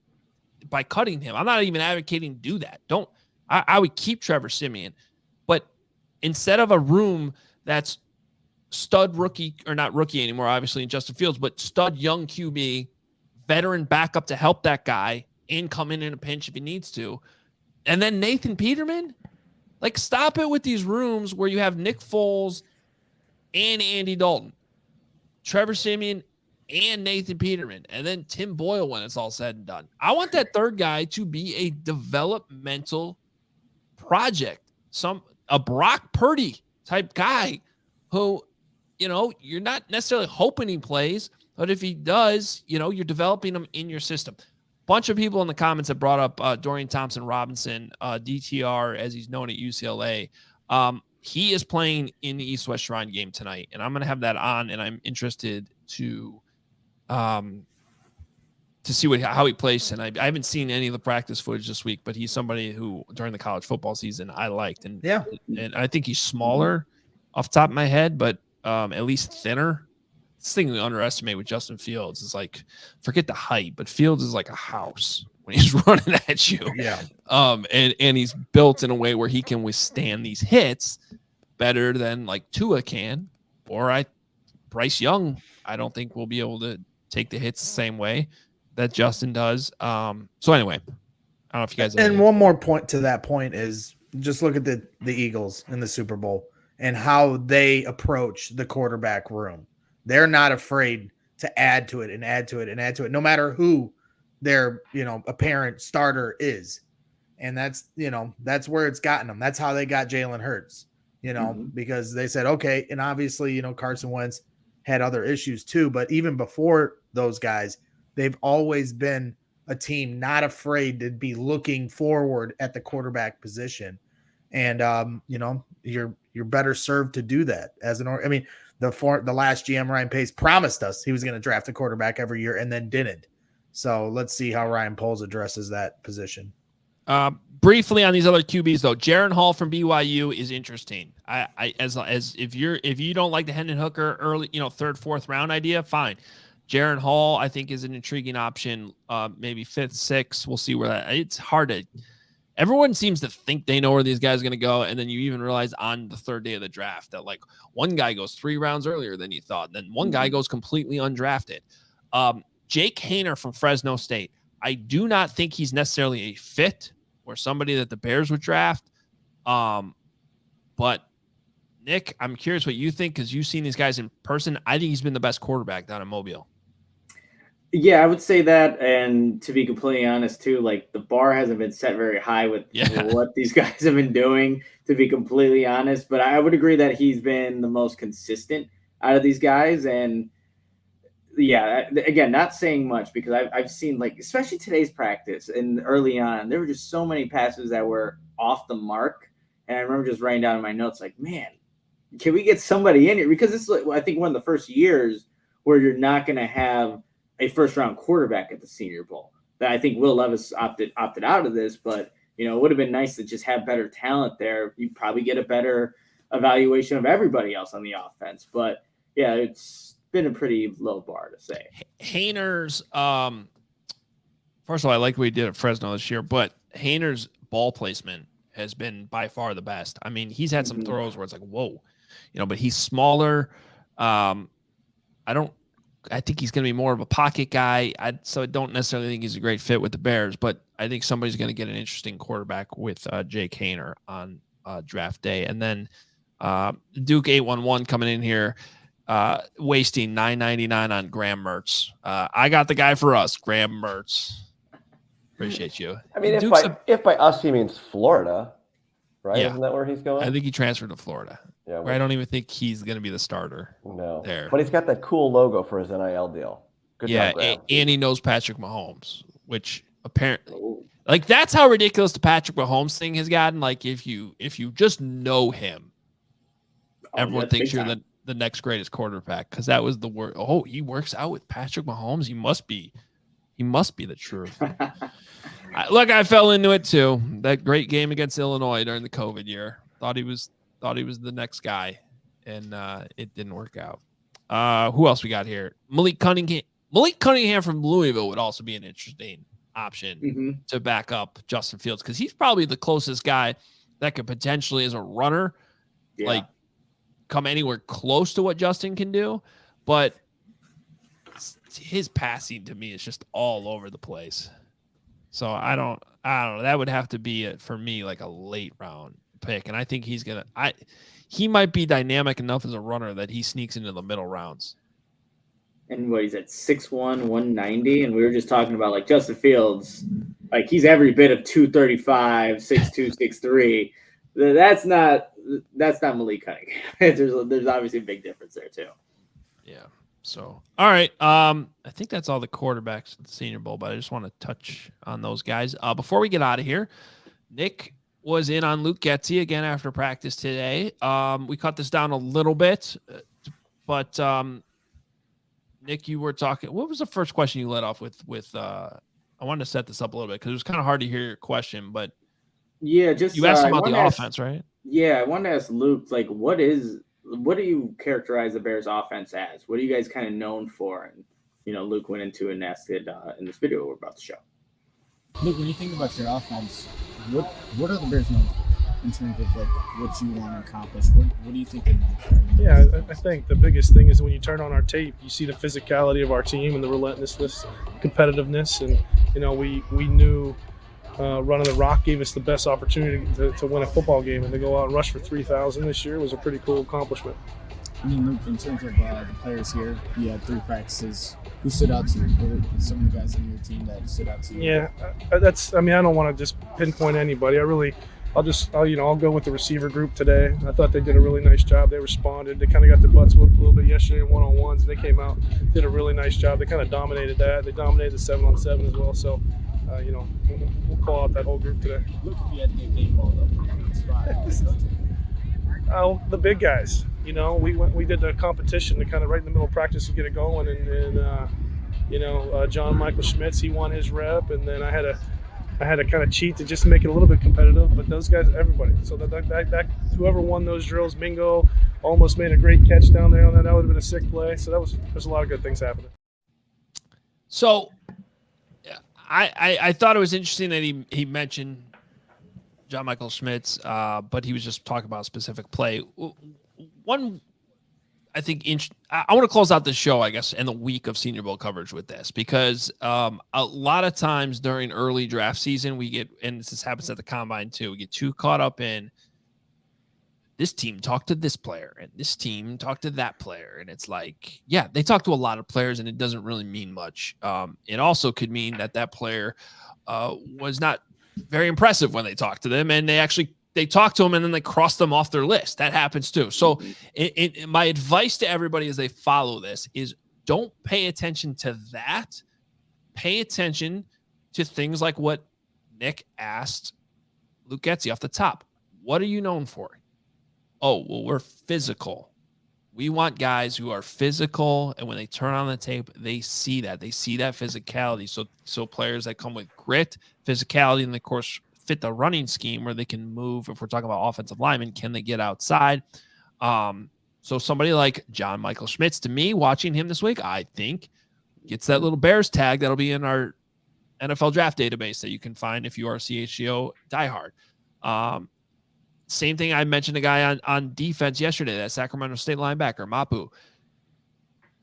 by cutting him. I'm not even advocating to do that. I would keep Trevor Siemian, but instead of a room that's stud rookie, or not rookie anymore, obviously in Justin Fields, but stud young QB, veteran backup to help that guy and come in a pinch if he needs to. And then Nathan Peterman, like, stop it with these rooms where you have Nick Foles and Andy Dalton, Trevor Siemian and Nathan Peterman, and then Tim Boyle when it's all said and done. I want that 3rd guy to be a developmental project, a Brock Purdy type guy who, you're not necessarily hoping he plays, but if he does, you're developing him in your system. Bunch of people in the comments have brought up Dorian Thompson-Robinson, DTR, as he's known at UCLA. he is playing in the East-West Shrine game tonight, and I'm going to have that on, and I'm interested to see how he plays tonight. I haven't seen any of the practice footage this week, but he's somebody who during the college football season I liked, and I think he's smaller off the top of my head, but at least thinner. This thing we underestimate with Justin Fields is like, forget the height, but Fields is like a house when he's running at you. Yeah. And he's built in a way where he can withstand these hits better than like Tua can, or Bryce Young, I don't think will be able to take the hits the same way that Justin does. So anyway, I don't know if you guys. And one more point to that point is just look at the Eagles in the Super Bowl and how they approach the quarterback room. They're not afraid to add to it and add to it and add to it, no matter who their, apparent starter is. And that's where it's gotten them. That's how they got Jalen Hurts, because they said, okay. And obviously, Carson Wentz had other issues too, but even before those guys, they've always been a team not afraid to be looking forward at the quarterback position. And, you're better served to do that as the last GM, Ryan Pace, promised us he was going to draft a quarterback every year and then didn't. So let's see how Ryan Poles addresses that position. Briefly on these other QBs though, Jaron Hall from BYU is interesting. As if you don't like the Hendon Hooker early, third, fourth round idea, fine. Jaron Hall, I think, is an intriguing option. Maybe fifth, sixth. We'll see where it's hard to. Everyone seems to think they know where these guys are going to go, and then you even realize on the third day of the draft that like one guy goes 3 rounds earlier than you thought, and then one guy goes completely undrafted. Jake Haener from Fresno State. I do not think he's necessarily a fit or somebody that the Bears would draft. But Nick, I'm curious what you think because you've seen these guys in person. I think he's been the best quarterback down in Mobile. Yeah, I would say that. And to be completely honest, too, like the bar hasn't been set very high with what these guys have been doing, to be completely honest. But I would agree that he's been the most consistent out of these guys. And yeah, again, not saying much because I've seen, like, especially today's practice and early on, there were just so many passes that were off the mark. And I remember just writing down in my notes, like, man, can we get somebody in here? Because this is, I think, one of the first years where you're not going to have a first-round quarterback at the Senior Bowl. That I think Will Levis opted out of this, but, it would have been nice to just have better talent there. You'd probably get a better evaluation of everybody else on the offense. But, yeah, it's been a pretty low bar to say. Haener's, first of all, I like what he did at Fresno this year, but Haener's ball placement has been by far the best. I mean, he's had some throws where it's like, whoa, but he's smaller. I think he's going to be more of a pocket guy. So I don't necessarily think he's a great fit with the Bears, but I think somebody's going to get an interesting quarterback with Jake Haener on draft day. And then Duke 811 coming in here, wasting $9.99 on Graham Mertz. I got the guy for us, Graham Mertz. Appreciate you. I mean, if by us he means Florida, right? Yeah. Isn't that where he's going? I think he transferred to Florida. Yeah, where I don't even think he's going to be the starter. No, there. But he's got that cool logo for his NIL deal. Good job, Graham. And he knows Patrick Mahomes, which apparently, like, that's how ridiculous the Patrick Mahomes thing has gotten. Like, if you just know him, everyone thinks you're the next greatest quarterback because that was the word. Oh, he works out with Patrick Mahomes. He must be the truth. Look, I fell into it too. That great game against Illinois during the COVID year. Thought he was the next guy, and it didn't work out. Who else we got here? Malik Cunningham from Louisville would also be an interesting option to back up Justin Fields because he's probably the closest guy that could potentially, as a runner, like come anywhere close to what Justin can do. But his passing to me is just all over the place. So I don't know. That would have to be for me like a late round pick, and I think he might be dynamic enough as a runner that he sneaks into the middle rounds. And what, he's at 6'1", 190, and we were just talking about like Justin Fields, like he's every bit of 235, 6'2", 6'3". That's not Malik Cunningham. There's obviously a big difference there too. Yeah. So, all right. I think that's all the quarterbacks at the Senior Bowl, but I just want to touch on those guys. Before we get out of here, Nick, was in on Luke Getsy again after practice today. We cut this down a little bit, but Nick, you were talking. What was the first question you led off with? I wanted to set this up a little bit because it was kind of hard to hear your question, but yeah, just you asked about the offense, right? Yeah, I wanted to ask Luke, like, what do you characterize the Bears offense as? What are you guys kind of known for? And, Luke went into and asked it in this video we're about to show. Luke, when you think about your offense, what are the Bears known for in terms of, like, what you want to accomplish? What do you think they're known for? Yeah, I think the biggest thing is when you turn on our tape, you see the physicality of our team and the relentlessness, competitiveness, and, we knew running the rock gave us the best opportunity to win a football game, and to go out and rush for 3,000 this year was a pretty cool accomplishment. I mean, Luke, in terms of the players here, you had 3 practices. Who stood out to you? What were some of the guys on your team that stood out to you? Yeah, I don't want to just pinpoint anybody. I'll go with the receiver group today. I thought they did a really nice job. They responded. They kind of got their butts whooped a little bit yesterday in one-on-ones, and they came out, did a really nice job. They kind of dominated that. They dominated the 7-on-7 as well. So, we'll call out that whole group today. Look, if you had to give name called up. The big guys. We did the competition to kind of right in the middle of practice to get it going, and John Michael Schmitz, he won his rep, and then I had to kind of cheat to just make it a little bit competitive. But those guys, everybody. So that whoever won those drills, Mingo almost made a great catch down there on that. That would have been a sick play. So there's a lot of good things happening. So I thought it was interesting that he mentioned John Michael Schmitz, but he was just talking about a specific play. One, I think I want to close out the show, I guess, and the week of Senior Bowl coverage with this, because a lot of times during early draft season, we get, and this happens at the combine too, we get too caught up in this team talked to this player and this team talked to that player. And it's like, yeah, they talk to a lot of players and it doesn't really mean much. It also could mean that player was not very impressive when they talked to them, and they talk to them and then they cross them off their list. That happens too. So my advice to everybody as they follow this is don't pay attention to that. Pay attention to things like what Nick asked Luke Getsy off the top. What are you known for? Oh, well, we're physical. We want guys who are physical, and when they turn on the tape, they see that. They see that physicality. So players that come with grit, physicality, and of course fit the running scheme where they can move. If we're talking about offensive linemen, can they get outside? So somebody like John Michael Schmitz, to me, watching him this week, I think gets that little Bears tag that'll be in our NFL draft database that you can find if you are a CHGO diehard. Same thing. I mentioned a guy on defense yesterday, that Sacramento State linebacker, Mapu.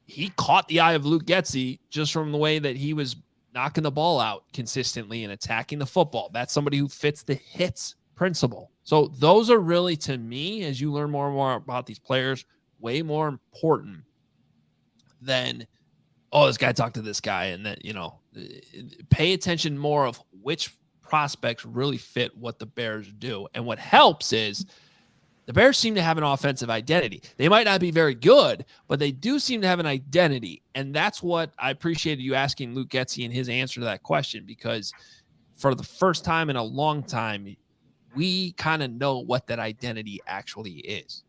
He caught the eye of Luke Getsy just from the way that he was knocking the ball out consistently and attacking the football. That's somebody who fits the hits principle. So those are really, to me, as you learn more and more about these players, way more important than, oh, this guy talked to this guy. And that, pay attention more of which prospects really fit what the Bears do. And what helps is the Bears seem to have an offensive identity. They might not be very good, but they do seem to have an identity. And that's what I appreciated you asking Luke Getsy and his answer to that question, because for the first time in a long time, we kind of know what that identity actually is.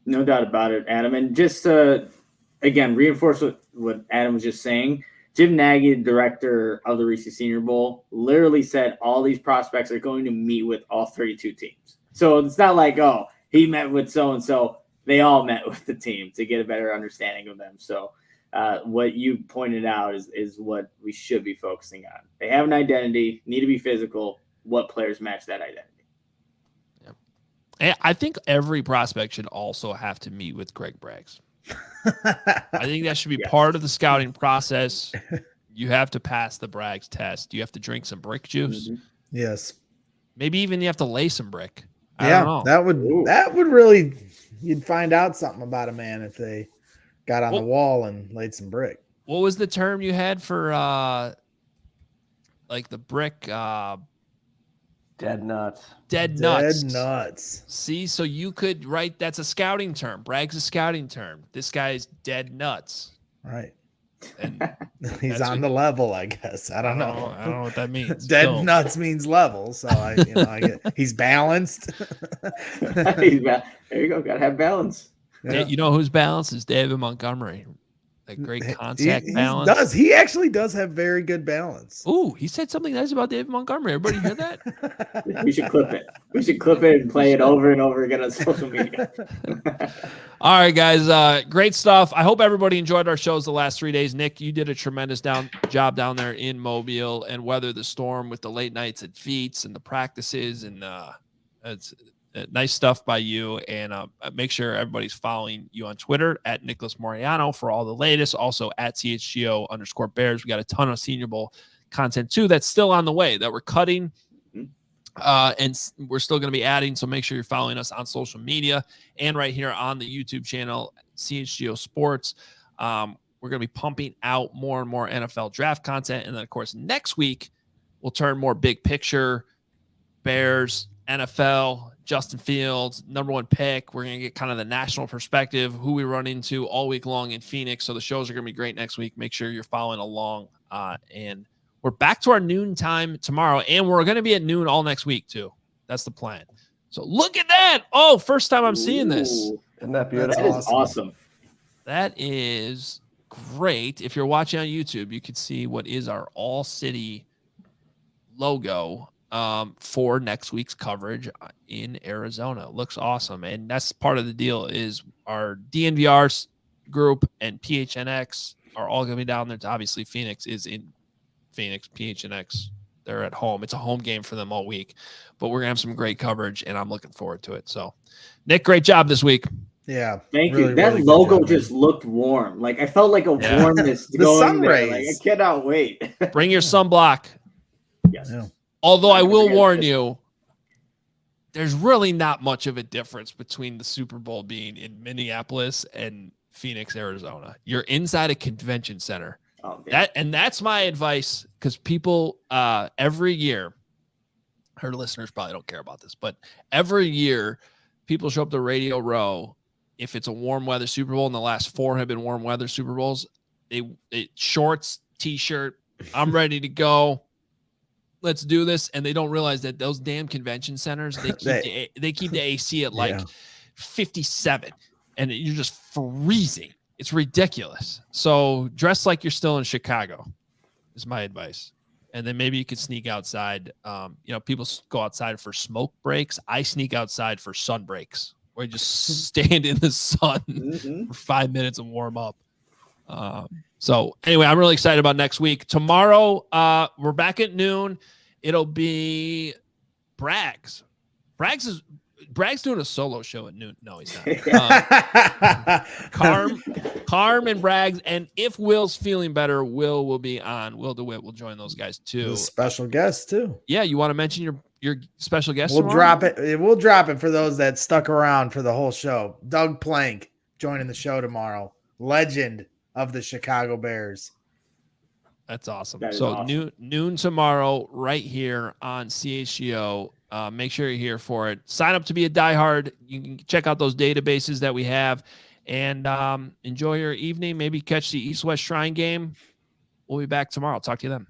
No doubt about it, Adam. And just again, reinforce what Adam was just saying. Jim Nagy, director of the Reese Senior Bowl, literally said all these prospects are going to meet with all 32 teams. So it's not like, oh, he met with so-and-so. They all met with the team to get a better understanding of them. So what you pointed out is what we should be focusing on. They have an identity, need to be physical. What players match that identity? Yeah. And I think every prospect should also have to meet with Greg Braggs. I think that should be part of the scouting process. You have to pass the Braggs test. You have to drink some brick juice. Mm-hmm. Yes. Maybe even you have to lay some brick. I don't know. that would really, you'd find out something about a man if they got on the wall and laid some brick. What was the term you had for like the brick? Dead nuts. Dead nuts. Dead nuts. See, so you could write, that's a scouting term. Bragg's a scouting term. This guy's dead nuts. Right. And He's on the level, I guess. I don't know. I don't know what that means. Dead So, nuts means level, so I get he's balanced. There you go. Gotta have balance. Yeah. you know who's balanced is David Montgomery. That great contact balance. He actually does have very good balance. Ooh, he said something nice about David Montgomery. Everybody hear that? We should clip it. We should clip it and play it over and over again on social media. All right, guys. Great stuff. I hope everybody enjoyed our shows the last 3 days. Nick, you did a tremendous job down there in Mobile and weather the storm with the late nights at Feats and the practices. And it's nice stuff by you. And make sure everybody's following you on Twitter at Nicholas Moreano for all the latest. Also at CHGO_Bears. We got a ton of Senior Bowl content too that's still on the way that we're cutting. And we're still going to be adding. So make sure you're following us on social media and right here on the YouTube channel, CHGO Sports. We're going to be pumping out more and more NFL draft content. And then, of course, next week, we'll turn more big picture, Bears, NFL, Justin Fields, #1 pick. We're going to get kind of the national perspective, who we run into all week long in Phoenix. So the shows are going to be great next week. Make sure you're following along. And we're back to our noon time tomorrow, and we're going to be at noon all next week too. That's the plan. So look at that. Oh, first time I'm seeing this. Isn't that beautiful? That is awesome. That is great. If you're watching on YouTube, you can see what is our All City logo for next week's coverage in Arizona. It looks awesome. And that's part of the deal is our DNVR group and PHNX are all going to be down there. Obviously, Phoenix is in Phoenix. PHNX, they're at home. It's a home game for them all week. But we're going to have some great coverage, and I'm looking forward to it. So, Nick, great job this week. Yeah. Thank really, you. That really logo just looked warm. Like, I felt like a warmness The going sun there. rays. Like, I cannot wait. Bring your sunblock. Yes. Yeah. Although I will warn you, there's really not much of a difference between the Super Bowl being in Minneapolis and Phoenix, Arizona. You're inside a convention center. Oh, man. That's my advice, because people every year, her listeners probably don't care about this, but every year people show up to Radio Row. If it's a warm weather Super Bowl, and the last 4 have been warm weather Super Bowls, they shorts, t-shirt, I'm ready to go. Let's do this. And they don't realize that those damn convention centers, they keep the AC at like 57, and you're just freezing. It's ridiculous. So dress like you're still in Chicago is my advice. And then maybe you could sneak outside. People go outside for smoke breaks. I sneak outside for sun breaks, where you just stand in the sun for 5 minutes and warm up. So anyway, I'm really excited about next week. Tomorrow, we're back at noon. It'll be Braggs. Bragg's doing a solo show at noon. No, he's not. Carm and Braggs. And if Will's feeling better, Will will be on. Will DeWitt will join those guys too. Special guest too. Yeah, you want to mention your special guest? We'll drop it. We'll drop it for those that stuck around for the whole show. Doug Plank joining the show tomorrow. Legend of the Chicago Bears. That's awesome. That is so awesome. Noon tomorrow right here on CHGO. Make sure you're here for it. Sign up to be a diehard. You can check out those databases that we have, and enjoy your evening. Maybe catch the East-West Shrine game. We'll be back tomorrow. Talk to you then.